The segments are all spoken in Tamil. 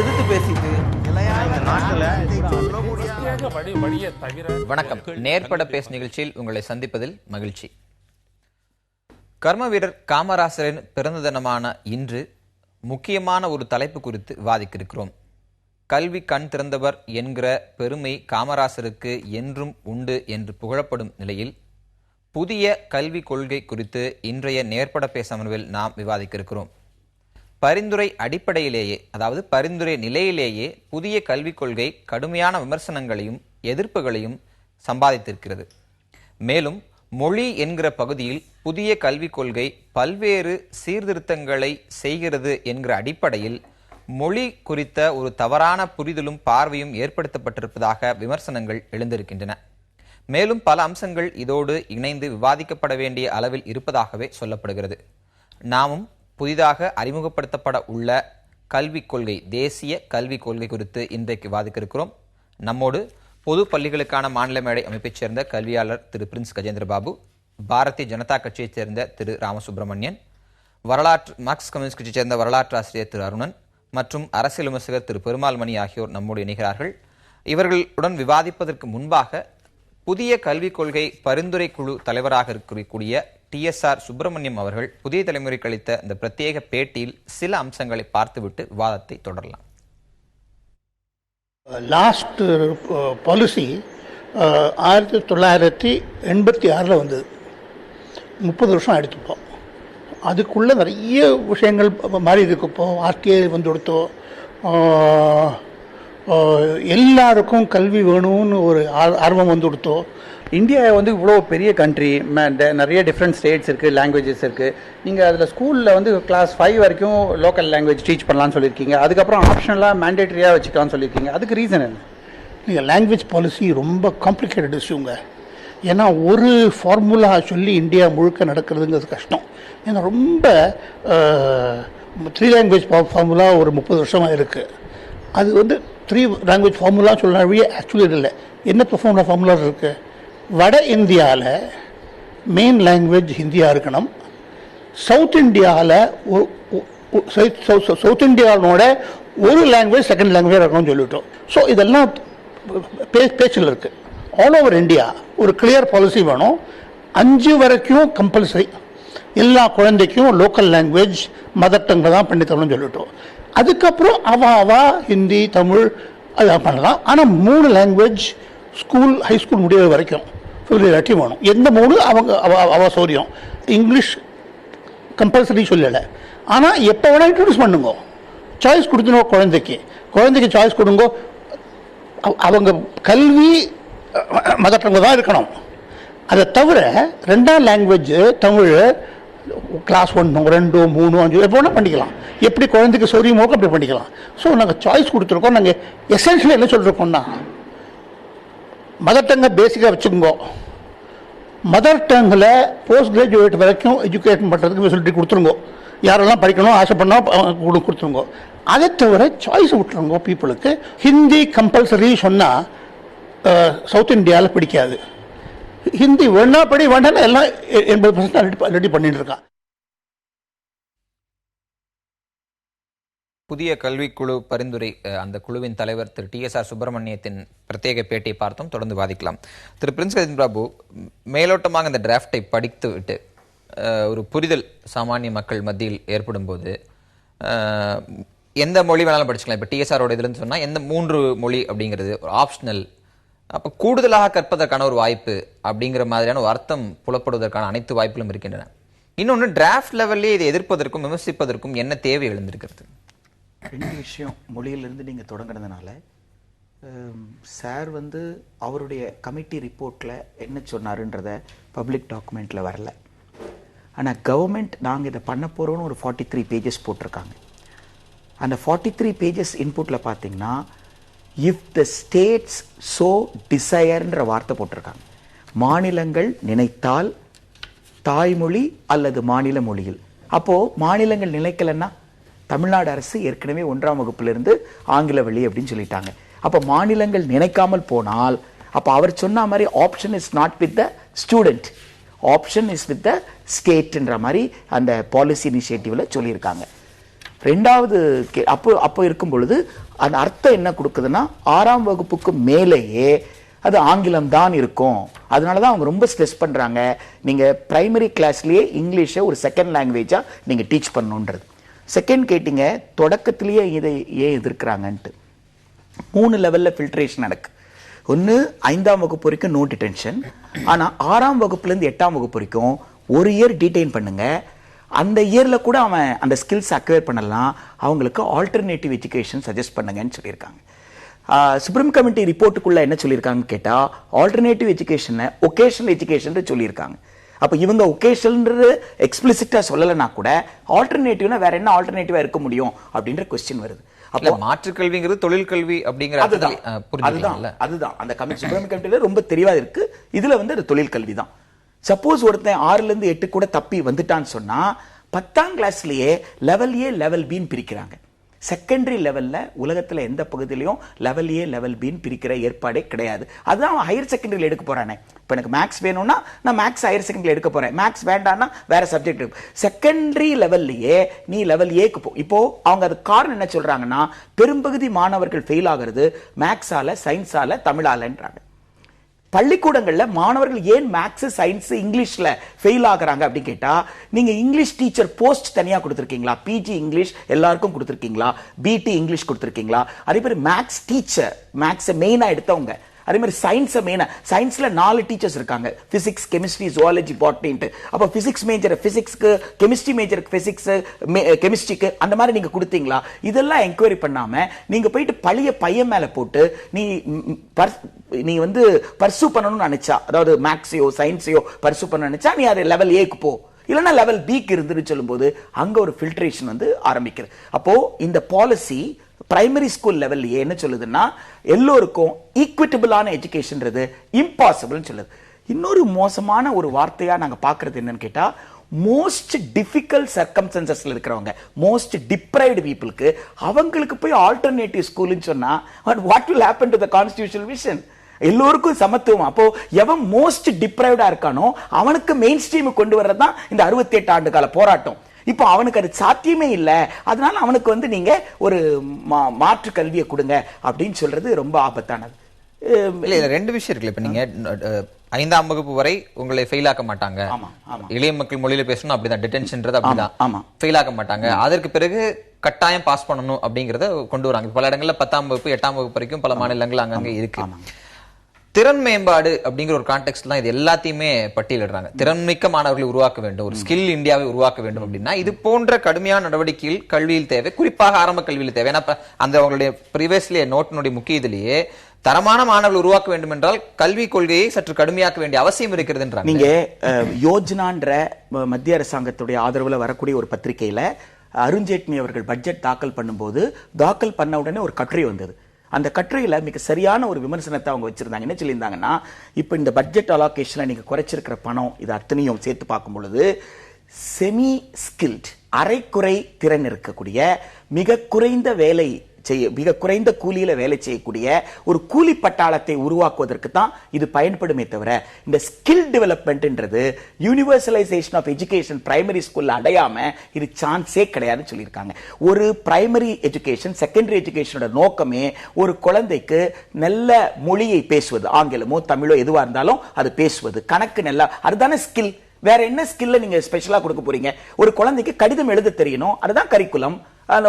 எதிர்த்து பேசிட்டு வணக்கம். நேர்பட பேசு நிகழ்ச்சியில் உங்களை சந்திப்பதில் மகிழ்ச்சி. கர்ம வீரர் காமராசரின் பிறந்த தினமான இன்று முக்கியமான ஒரு தலைப்பு குறித்து விவாதிக்க இருக்கிறோம். கல்வி கண் திறந்தவர் என்கிற பெருமை காமராசருக்கு என்றும் உண்டு என்று புகழப்படும் நிலையில் புதிய கல்வி கொள்கை குறித்து இன்றைய நேர்பட பேச அமர்வில் நாம் விவாதிக்க இருக்கிறோம். பரிந்துரை அடிப்படையிலேயே, அதாவது பரிந்துரை நிலையிலேயே புதிய கல்விக் கொள்கை கடுமையான விமர்சனங்களையும் எதிர்ப்புகளையும் சம்பாதித்திருக்கிறது. மேலும் மொழி என்கிற பகுதியில் புதிய கல்விக் கொள்கை பல்வேறு சீர்திருத்தங்களை செய்கிறது என்கிற அடிப்படையில் மொழி குறித்த ஒரு தவறான புரிதலும் பார்வையும் ஏற்படுத்தப்பட்டிருப்பதாக விமர்சனங்கள் எழுந்திருக்கின்றன. மேலும் பல அம்சங்கள் இதோடு இணைந்து விவாதிக்கப்பட வேண்டிய அளவில் இருப்பதாகவே சொல்லப்படுகிறது. நாமும் புதிதாக அறிமுகப்படுத்தப்பட உள்ள கல்விக் கொள்கை, தேசிய கல்விக் கொள்கை குறித்து இன்றைக்கு விவாதிக்க இருக்கிறோம். நம்மோடு பொது பள்ளிகளுக்கான மாநில மேடை அமைப்பைச் சேர்ந்த கல்வியாளர் திரு பிரின்ஸ் கஜேந்திர பாபு, பாரதிய ஜனதா கட்சியைச் சேர்ந்த திரு ராமசுப்ரமணியன், மார்க்சிஸ்ட் கம்யூனிஸ்ட் கட்சியைச் சேர்ந்த வரலாற்று ஆசிரியர் திரு அருணன் மற்றும் அரசியல் விமர்சகர் திரு பெருமாள் மணி ஆகியோர் நம்மோடு இணைகிறார்கள். இவர்களுடன் விவாதிப்பதற்கு முன்பாக புதிய கல்விக் கொள்கை பரிந்துரை குழு தலைவராக இருக்கக்கூடிய TSR சுப்பிரமணியம் அவர்கள் புதிய தலைமுறைக்கு அளித்த இந்த பிரத்யேக பேட்டியில் சில அம்சங்களை பார்த்துவிட்டு விவாதத்தை தொடரலாம். லாஸ்ட் பாலிசி 1986 வந்தது. 30 வருஷம் எடுத்துப்போம். அதுக்குள்ளே நிறைய விஷயங்கள் மாறி இருக்கு. இப்போ RTI வந்து கொடுத்தோம், எல்லாருக்கும் கல்வி வேணும்னு ஒரு ஆர்வம் வந்து கொடுத்தோம். இந்தியா வந்து இவ்வளோ பெரிய கண்ட்ரி, நிறைய டிஃப்ரெண்ட் ஸ்டேட்ஸ் இருக்குது, லாங்குவேஜஸ் இருக்குது. நீங்கள் அதில் ஸ்கூலில் வந்து கிளாஸ் 5 வரைக்கும் லோக்கல் லாங்குவேஜ் டீச் பண்ணலான்னு சொல்லியிருக்கீங்க. அதுக்கப்புறம் ஆப்ஷனலாக மேண்டேட்டரியாக வச்சுக்கலான்னு சொல்லியிருக்கீங்க. அதுக்கு ரீசன் என்ன? நீங்கள் லாங்குவேஜ் பாலிசி ரொம்ப காம்ப்ளிகேட்டட் இஷ்யூங்க. ஏன்னா ஒரு ஃபார்முலா சொல்லி இந்தியா முழுக்க நடக்கிறதுங்கிறது கஷ்டம். ஏன்னா ரொம்ப 3 லாங்குவேஜ் ஃபார்முலா ஒரு 30 வருஷமாக இருக்குது. அது வந்து 3 லாங்குவேஜ் ஃபார்முலா சொல்லாவே ஆக்சுவலி இல்லை. என்ன ஃபார்முலா இருக்குது? வட இந்தியாவில் மெயின் லாங்குவேஜ் ஹிந்தியாக இருக்கணும். சவுத் இந்தியாவில் சவுத் இந்தியாவோட ஒரு லாங்குவேஜ் செகண்ட் லாங்குவேஜ் இருக்கணும்னு சொல்லிவிட்டோம். ஸோ இதெல்லாம் பேச்சில் இருக்குது. ஆல் ஓவர் இந்தியா ஒரு கிளியர் பாலிசி வேணும். 5 வரைக்கும் கம்பல்சரி எல்லா குழந்தைக்கும் லோக்கல் லாங்குவேஜ் மதர் டங்கில் தான் பண்ணித்தரணும்னு சொல்லிவிட்டோம். அதுக்கப்புறம் அவா ஹிந்தி, தமிழ் அதெல்லாம் பண்ணலாம். ஆனால் 3 லாங்குவேஜ் ஸ்கூல் ஹை ஸ்கூல் முடிகிற வரைக்கும் இல்லாட்டி வேணும். எந்த 3 அவ சௌரியம். இங்கிலீஷ் கம்பல்சரி சொல்லலை. ஆனால் எப்போ வேணால் இன்ட்ரடியூஸ் பண்ணுங்க. சாய்ஸ் கொடுத்துனோ குழந்தைக்கு சாய்ஸ் கொடுங்க. அவங்க கல்வி மதர் டங்கு தான் இருக்கணும். அதை தவிர 2ஆம் லாங்குவேஜ் தமிழ் கிளாஸ் 1, 2, 3, 5 எப்போ வேணால் பண்ணிக்கலாம். எப்படி குழந்தைக்கு சௌரியமோ அப்படி பண்ணிக்கலாம். ஸோ நாங்கள் சாய்ஸ் கொடுத்துருக்கோம். நாங்கள் எசென்ஷியலாக என்ன சொல்லிருக்கோம்னா, மதர் டங்கை பேசிக்காக வச்சுக்கோங்க. மதர் டங்கில் போஸ்ட் கிராஜுவேட் வரைக்கும் எஜுகேஷன் பண்ணுறதுக்கு ஃபெசிலிட்டி கொடுத்துருங்கோ. யாரெல்லாம் படிக்கணும் ஆசைப்படனா கொடுத்துருங்கோ. அதை தவிர சாய்ஸ் விட்டுருங்கோ பீப்புளுக்கு. ஹிந்தி கம்பல்சரி சொன்னால் சவுத் இந்தியாவில் பிடிக்காது. ஹிந்தி வேணா படி வேண்டாம் எல்லாம் 80% ரெடி பண்ணிட்டு இருக்கான். புதிய கல்விக்குழு பரிந்துரை அந்த குழுவின் தலைவர் திரு TSR சுப்பிரமணியத்தின் பிரத்யேக பேட்டியை பார்த்தோம். தொடர்ந்து வாதிக்கலாம். திரு பிரின்ஸ் கஜேந்திர பாபு, மேலோட்டமாக இந்த டிராஃப்டை படித்து விட்டு ஒரு புரிதல் சாமானிய மக்கள் மத்தியில் ஏற்படும் போது எந்த மொழி வேணாலும் படிச்சுக்கலாம். இப்போ TSRோட இதுலன்னு சொன்னால் எந்த 3 மொழி அப்படிங்கிறது ஒரு ஆப்ஷனல். அப்போ கூடுதலாக கற்பதற்கான ஒரு வாய்ப்பு அப்படிங்கிற மாதிரியான ஒரு அர்த்தம் புலப்படுவதற்கான அனைத்து வாய்ப்புகளும் இருக்கின்றன. இன்னொன்று, டிராஃப்ட் லெவல்லே இதை எதிர்ப்பதற்கும் விமர்சிப்பதற்கும் என்ன தேவை எழுந்திருக்கிறது? 2 விஷயம். மொழியிலிருந்து நீங்கள் தொடங்குறதுனால சார் வந்து அவருடைய கமிட்டி ரிப்போர்ட்டில் என்ன சொன்னாருன்றத பப்ளிக் டாக்குமெண்ட்டில் வரல. ஆனால் கவர்மெண்ட் நாங்கள் இதை பண்ண போகிறோன்னு ஒரு 43 பேஜஸ் போட்டிருக்காங்க. அந்த 43 பேஜஸ் இன்புட்டில் பார்த்தீங்கன்னா இஃப் த ஸ்டேட்ஸ் ஸோ டிசையர்ன்ற வார்த்தை போட்டிருக்காங்க. மாநிலங்கள் நினைத்தால் தாய்மொழி அல்லது மாநில மொழியில். அப்போது மாநிலங்கள் நினைக்கலன்னா தமிழ்நாடு அரசு ஏற்கனவே 1ஆம் வகுப்பிலிருந்து ஆங்கில வழி அப்படின்னு சொல்லிட்டாங்க. அப்போ மாநிலங்கள் நினைக்காமல் போனால் அப்போ அவர் சொன்ன மாதிரி option is not with the student, option is with the ஸ்டேட்ன்ற மாதிரி அந்த பாலிசி இனிஷியேட்டிவ்ல சொல்லியிருக்காங்க. ரெண்டாவது அப்போ இருக்கும் பொழுது அந்த அர்த்தம் என்ன கொடுக்குதுன்னா 6ஆம் வகுப்புக்கு மேலேயே அது ஆங்கிலம் தான் இருக்கும். அதனாலதான் அவங்க ரொம்ப ஸ்ட்ரெஸ் பண்றாங்க, நீங்க பிரைமரி கிளாஸ்லயே இங்கிலீஷை ஒரு செகண்ட் லாங்குவேஜா நீங்க டீச் பண்ணணுன்றது. செகண்ட் கேட்டீங்க, தொடக்கத்திலேயே இதை ஏன் எதிர்க்கிறாங்கன்ட்டு. 3 லெவல்ல ஃபில்ட்ரேஷன் நடக்கு. ஒன்று 5ஆம் வகுப்பு வரைக்கும் நோ டிடென்ஷன். ஆனால் 6ஆம் வகுப்புலேருந்து 8ஆம் வகுப்பு வரைக்கும் 1 இயர் டீடைன் பண்ணுங்க. அந்த இயரில் கூட அவன் அந்த ஸ்கில்ஸ் அக்வயர் பண்ணலாம். அவங்களுக்கு ஆல்டர்னேட்டிவ் எஜுகேஷன் சஜஸ்ட் பண்ணுங்கன்னு சொல்லியிருக்காங்க. சுப்ரீம் கமிட்டி ரிப்போர்ட்டுக்குள்ள என்ன சொல்லியிருக்காங்கன்னு கேட்டால், ஆல்டர்னேட்டிவ் எஜுகேஷனை ஒகேஷனல் எஜுகேஷன் சொல்லியிருக்காங்க. அப்போ இவங்க ஒகேஷனல் எக்ஸ்பிளிசிட்டா சொல்லலைன்னா கூட ஆல்டர்னேட்டிவ்னா வேற என்ன ஆல்டர்னேட்டிவா இருக்க முடியும் அப்படின்ற கொஸ்டின் வருது. அப்போ மாற்று கல்விங்கிறது தொழில் கல்வி அப்படிங்கிற அதுதான் அந்த சுப்ரீம் கமிட்டியில ரொம்ப தெளிவா இருக்கு. இதுல வந்து அது தொழில் கல்வி தான். சப்போஸ் ஒருத்தன் 6லேருந்து 8 கூட தப்பி வந்துட்டான்னு சொன்னா 10ஆம் கிளாஸ்லயே லெவல் ஏ லெவல் பின்னு பிரிக்கிறாங்க. செகண்டரி லெவல்ல உலகத்துல எந்த பகுதியிலையும் லெவல் ஏ லெவல் பின்னு பிரிக்கிற ஏற்பாடே கிடையாது. அதுதான் அவன் ஹையர் செகண்டரியில் எடுக்க போறானே. இப்போ எனக்கு மேக்ஸ் வேணும்னா நான் மேக்ஸ் ஹையர் செகண்டரியில் எடுக்க போறேன், மேக்ஸ் வேண்டாம்னா வேற சப்ஜெக்ட் இருக்கு. செகண்டரி லெவல்லையே நீ லெவல் ஏக்கு போ. இப்போ அவங்க அது காரணம் என்ன சொல்றாங்கன்னா, பெரும்பகுதி மாணவர்கள் ஃபெயில் ஆகிறது மேக்ஸால, சயின்ஸால, தமிழாலன்றாங்க. பள்ளிக்கூடங்கள்ல மாணவர்கள் ஏன் மேக்ஸ், சயின்ஸ், இங்கிலீஷ்ல ஃபெயில் ஆகுறாங்க அப்படின்னு கேட்டா, நீங்க இங்கிலீஷ் டீச்சர் போஸ்ட் தனியா கொடுத்திருக்கீங்களா? பிஜி இங்கிலீஷ் எல்லாருக்கும் கொடுத்திருக்கீங்களா? பிடி இங்கிலீஷ் கொடுத்திருக்கீங்களா? அதே மாதிரி மேக்ஸ் டீச்சர், மேக்ஸ் மெயினா எடுத்தவங்க, அதே மாதிரி சயின்ஸ் மெயினா, சயின்ஸ்ல 4 டீச்சர்ஸ் இருக்காங்க, பிசிக்ஸ், கெமிஸ்ட்ரி, ஜுவாலஜி, பாட்னின்ட்டு. அப்போ பிசிக்ஸ் மேஜர் பிசிக்ஸ்க்கு, கெமிஸ்ட்ரி மேஜருக்கு பிசிக்ஸ், கெமிஸ்ட்ரிக்கு அந்த மாதிரி நீங்க கொடுத்தீங்களா? இதெல்லாம் என்கொயரி பண்ணாம நீங்க போயிட்டு பழைய பையன் மேல போட்டு நீ வந்து பர்சூ பண்ணணும்னு நினைச்சா, அதாவது மேக்ஸையோ சயின்ஸையோ பர்சூ பண்ண நினைச்சா நீ அது லெவல் ஏக்கு போ, இல்லைன்னா லெவல் பிக்கு இருந்துன்னு சொல்லும்போது அங்க ஒரு ஃபில்ட்ரேஷன் வந்து ஆரம்பிக்கிறது. அப்போ இந்த பாலிசி பிரைமரி ஸ்கூல் லெவல் என்ன சொல்லுதுன்னா, எல்லோருக்கும் ஈக்விட்டபிளான எஜுகேஷன்றது இம்பாசிபிள்னு சொல்லுது. இன்னொரு மோசமான ஒரு வார்த்தையா நாங்க பாக்குறது என்னன்னு கேட்டா, மோஸ்ட் டிஃபிகல்ட் சர்க்கம்ஸ்டன்சஸ்ல இருக்கிறவங்க, மோஸ்ட் டிப்ரைவ்டு பீப்புளுக்கு, அவங்களுக்கு போய் ஆல்டர்னேட்டிவ் ஸ்கூல்னு சொன்னா what will happen to the constitutional vision? எல்லோருக்கும் சமத்துவம். அப்போ எவன் மோஸ்ட் டிப்ரைவ்டா இருக்கானோ அவனுக்கு மெயின் ஸ்ட்ரீம் கொண்டு வர்றதுதான் இந்த 68 ஆண்டு கால போராட்டம். இப்போ அவனுக்கு அது சாத்தியமே இல்லை. அதனால அவனுக்கு வந்து நீங்க ஒரு மாற்று கல்வியை கொடுங்க அப்படின்னு சொல்றது ரொம்ப ஆபத்தானது. இல்ல, 2 விஷயம் இருக்குல்ல. இப்ப நீங்க 5ஆம் வகுப்பு வரை உங்களை ஃபெயில் ஆக்க மாட்டாங்க. இளைய மக்கள் மொழியில பேசணும் அப்படிதான், டிடென்ஷன்றது அப்படிதான், ஃபெயில் ஆக்க மாட்டாங்க. அதற்கு பிறகு கட்டாயம் பாஸ் பண்ணணும் அப்படிங்கறத கொண்டு வராங்க. பல இடங்கள்ல 10ஆம் வகுப்பு 8ஆம் வகுப்பு வரைக்கும் பல மாநிலங்கள் அங்கங்க இருக்கு. திறன் மேம்பாடு அப்படிங்கிற ஒரு கான்டெக்ட்ல இது எல்லாத்தையுமே பட்டியலிடுறாங்க. திறன்மிக்க மாணவர்களை உருவாக்க வேண்டும், ஒரு ஸ்கில் இந்தியாவை உருவாக்க வேண்டும் அப்படின்னா இது போன்ற கடுமையான நடவடிக்கைகள் கல்வியில் தேவை, குறிப்பாக ஆரம்ப கல்வியில் தேவை. ஏன்னா அந்த அவங்களுடைய ப்ரீவியஸ்லி நோட்டினுடைய முக்கிய இதுலயே தரமான மாணவர்கள் உருவாக்க வேண்டும் என்றால் கல்வி கொள்கையை சற்று கடுமையாக்க வேண்டிய அவசியம் இருக்கிறதுன்றாங்க. நீங்க யோஜனான்ற மத்திய அரசாங்கத்துடைய ஆதரவுல வரக்கூடிய ஒரு பத்திரிகையில அருண்ஜேட்லி அவர்கள் பட்ஜெட் தாக்கல் பண்ணும்போது தாக்கல் பண்ண உடனே ஒரு கட்டுரை வந்தது. அந்த கட்டுரையில மிக சரியான ஒரு விமர்சனத்தை அவங்க வச்சிருந்தாங்க. என்ன சொல்லியிருந்தாங்கன்னா, இப்ப இந்த பட்ஜெட் அலோகேஷன்ல நீங்க குறைச்சிருக்கிற பணம் இது அத்தனையும் சேர்த்து பார்க்கும் பொழுது செமி ஸ்கில்ட், அரைக்குறை திறன் இருக்கக்கூடிய, மிக குறைந்த வேலை மிக குறைந்த கூலியில வேலை செய்யக்கூடிய ஒரு கூலி பட்டாளத்தை உருவாக்குவதற்கு தான் இது பயன்படுமே தவிர, இந்த ஸ்கில் டெவலப்மெண்ட்ன்றது யூனிவர்சலைசேஷன் ஆஃப் எஜுகேஷன் பிரைமரி ஸ்கூல்ல அடையாம இது சான்ஸே கிடையாதுன்னு சொல்லியிருக்காங்க. ஒரு பிரைமரி எஜுகேஷன், செகண்டரி எஜுகேஷனோட நோக்கமே ஒரு குழந்தைக்கு நல்ல மொழியை பேசுவது, ஆங்கிலமோ தமிழோ எதுவா இருந்தாலும் அது பேசுவது, கணக்கு நல்லா, அதுதானே ஸ்கில். வேற என்ன ஸ்கில்ல நீங்க ஸ்பெஷலா கொடுக்க போறீங்க? ஒரு குழந்தைக்கு கடிதம் எழுத தெரியணும், அதுதான் கரிக்குலம்.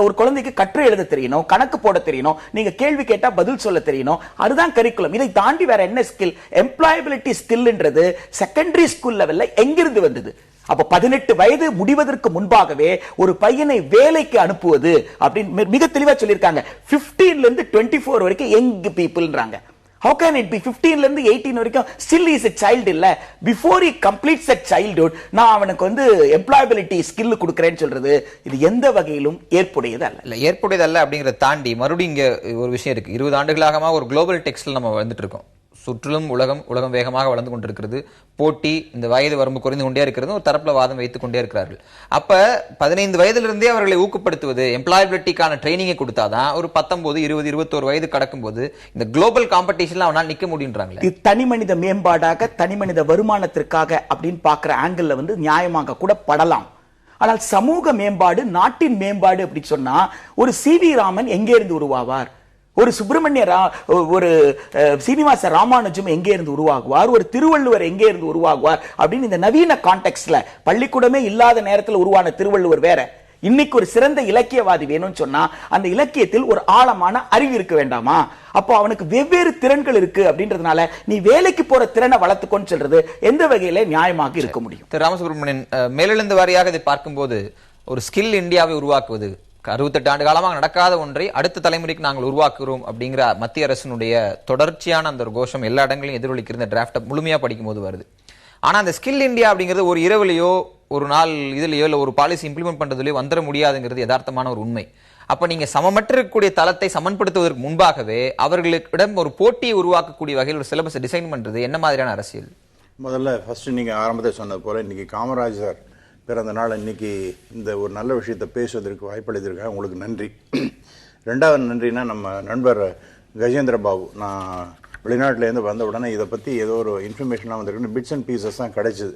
ஒரு குழந்தைக்கு கற்று எழுத தெரியணும், கணக்கு போட தெரியணும், நீங்க கேள்வி கேட்டா பதில் சொல்ல தெரியணும், அதுதான் கரிக்குலம். இதை தாண்டி வேற என்ன ஸ்கில்? எம்ப்ளாயபிலிட்டி ஸ்கில்ன்றது செகண்டரி ஸ்கூல் லெவல்ல எங்கிருந்து வந்தது? அப்ப 18 வயது முடிவதற்கு முன்பாகவே ஒரு பையனை வேலைக்கு அனுப்புவது அப்படின்னு மிக தெளிவா சொல்லியிருக்காங்க. 15ல இருந்து 24 வரைக்கும் young பீப்புள்ன்றாங்க. How can it be 15 ல இருந்து 18 வரைக்கும் still is a child இல்ல? Before he completes that childhood நான் அவனுக்கு வந்து எம்ப்ளாயபிலிட்டி ஸ்கில் கொடுக்கறேன்னு சொல்றது இது எந்த வகையிலும் ஏற்புடையது அல்ல. இல்ல, ஏற்புடையது அல்ல அப்படிங்கறத தாண்டி மறுபடியும் இங்க ஒரு விஷயம் இருக்கு. 20 ஆண்டுகளாக ஒரு குளோபல் டெக்ஸ்ட்ல நம்ம வந்துட்டு இருக்கோம். சுற்றிலும் உலகம் வேகமாக வளர்ந்து கொண்டிருக்கிறது. போட்டி, இந்த வயது வரம்பு குறைந்து கொண்டே இருக்கிறது, ஒரு தரப்புல வாதம் வைத்துக் கொண்டே இருக்கிறார்கள். அப்ப 15 வயதிலிருந்தே அவர்களை ஊக்கப்படுத்துவது, எம்ப்ளாயபிலிட்டிக்கான ட்ரைனிங்கை கொடுத்தாதான் ஒரு 19, 20, 21 வயது கடக்கும் போது இந்த குளோபல் காம்படிஷன்ல அவனால் நிக்க முடியுன்றாங்களே. இது தனி மனித மேம்பாடாக, தனி மனித வருமானத்திற்காக அப்படின்னு பாக்குற ஆங்கிள் வந்து நியாயமாக கூட படலாம். ஆனால் சமூக மேம்பாடு, நாட்டின் மேம்பாடு அப்படி சொன்னா ஒரு சி.வி. ராமன் எங்கே இருந்து உருவாவார்? ஒரு ஒரு சீனிவாச ராமானுஜம் எங்கே இருந்து உருவாகுவார்? ஒரு திருவள்ளுவர் எங்கே இருந்து உருவாகுவார்? அப்படின்னு இந்த நவீன கான்டெக்ட்ல, பள்ளிக்கூடமே இல்லாத நேரத்தில் உருவான திருவள்ளுவர் வேற. இன்னைக்கு ஒரு சிறந்த இலக்கியவாதி வேணும்னு சொன்னா அந்த இலக்கியத்தில் ஒரு ஆழமான அறிவு இருக்க வேண்டாமா? அப்போ அவனுக்கு வெவ்வேறு திறன்கள் இருக்கு அப்படின்றதுனால நீ வேலைக்கு போற திறனை வளர்த்துக்கொண்டு சொல்றது எந்த வகையில நியாயமாக இருக்க முடியும்? திரு ராமசுப்ரமணியன், மேலெழுந்த வாரியாக இதை பார்க்கும்போது ஒரு ஸ்கில் இந்தியாவை உருவாக்குவது 68 ஆண்டு காலமாக நடக்காத ஒன்றை அடுத்த தலைமுறைக்கு நாங்கள் உருவாக்குறோம் அப்படிங்கிற மத்திய அரசினுடைய தொடர்ச்சியான அந்த ஒரு கோஷம் எல்லா இடங்களையும் எதிரொலிக்கிற டிராஃப்டை முழுமையா படிக்கும் போது வருது. ஆனா அந்த ஸ்கில் இந்தியா அப்படிங்கிறது ஒரு இரவுலையோ ஒரு நாள் இதுலயோ இல்ல ஒரு பாலிசி இம்ப்ளிமெண்ட் பண்றதுலயோ வந்துட முடியாதுங்கிறது யதார்த்தமான ஒரு உண்மை. அப்ப நீங்க சமமற்ற இருக்கக்கூடிய தளத்தை சமன்படுத்துவதற்கு முன்பாகவே அவர்களிடம் ஒரு போட்டியை உருவாக்கக்கூடிய வகையில் ஒரு சிலபஸ் டிசைன் பண்றது என்ன மாதிரியான அரசியல்? முதல்ல ஃபர்ஸ்ட் நீங்க ஆரம்பத்தில் சொன்னது போல இன்னைக்கு காமராஜர் பிறந்த நாள், இன்னைக்கு இந்த ஒரு நல்ல விஷயத்தை பேசுவதற்கு வாய்ப்பளித்திருக்காங்க, உங்களுக்கு நன்றி. ரெண்டாவது நன்றினா நம்ம நண்பர் கஜேந்திர பாபு, நான் வெளிநாட்டிலேருந்து வந்த உடனே இதை பற்றி ஏதோ ஒரு இன்ஃபர்மேஷன்லாம் வந்திருக்கு, பிட்ஸ் அண்ட் பீசஸ் தான் கிடைச்சிது.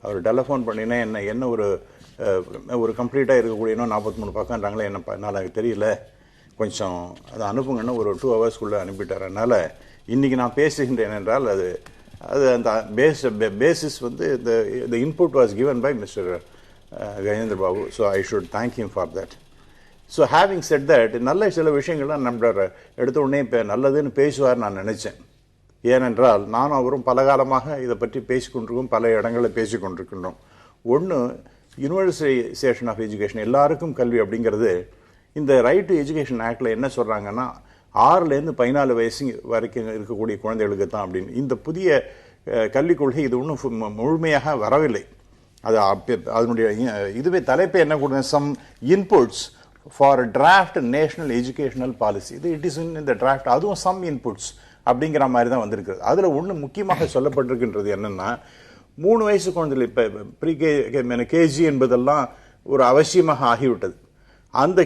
அவர் டெலிஃபோன் பண்ணினா என்ன ஒரு கம்ப்ளீட்டாக இருக்கக்கூடிய 43 பக்கம்ன்றாங்களே, என்னால் தெரியல, கொஞ்சம் அதை அனுப்புங்கன்னா ஒரு 2 ஹவர்ஸ்க்குள்ளே அனுப்பிட்டார். அதனால் இன்றைக்கி நான் பேசுகின்றேன் என்றால் அது அந்த பேசிஸ் வந்து the input was given by Mr. Gajendra Babu, so I should thank him for that. So having said that, நல்ல சில விஷயங்கள்லாம் நம்ம எடுத்த உடனே இப்போ நல்லதுன்னு பேசுவார் நான் நினைச்சேன். ஏனென்றால் நானும் அவரும் பல காலமாக இதை பற்றி பேசிக்கொண்டிருக்கோம், பல இடங்களில் பேசிக்கொண்டிருக்கின்றோம். ஒன்று, யூனிவர்சலைசேஷன் ஆஃப் எஜுகேஷன், எல்லாருக்கும் கல்வி அப்படிங்கிறது இந்த ரைட் டு எஜுகேஷன் ஆக்டில் என்ன சொல்கிறாங்கன்னா 6லேருந்து 14 வயசு வரைக்கும் இருக்கக்கூடிய குழந்தைகளுக்கு தான் அப்படின்னு. இந்த புதிய கல்விக் கொள்கை இது ஒன்றும் முழுமையாக வரவில்லை. அது அதனுடைய இதுவே தலைப்பை என்ன கொடுங்க, some inputs for draft national educational policy. It is in the draft, அதுவும் சம் இன்புட்ஸ் அப்படிங்கிற மாதிரி தான் வந்திருக்கு. அதில் ஒன்று முக்கியமாக சொல்லப்பட்டிருக்கின்றது என்னென்னா, 3 வயசு குழந்தைகள் இப்போ ப்ரீ கேஜி என்பதெல்லாம் ஒரு அவசியமாக ஆகிவிட்டது. அந்த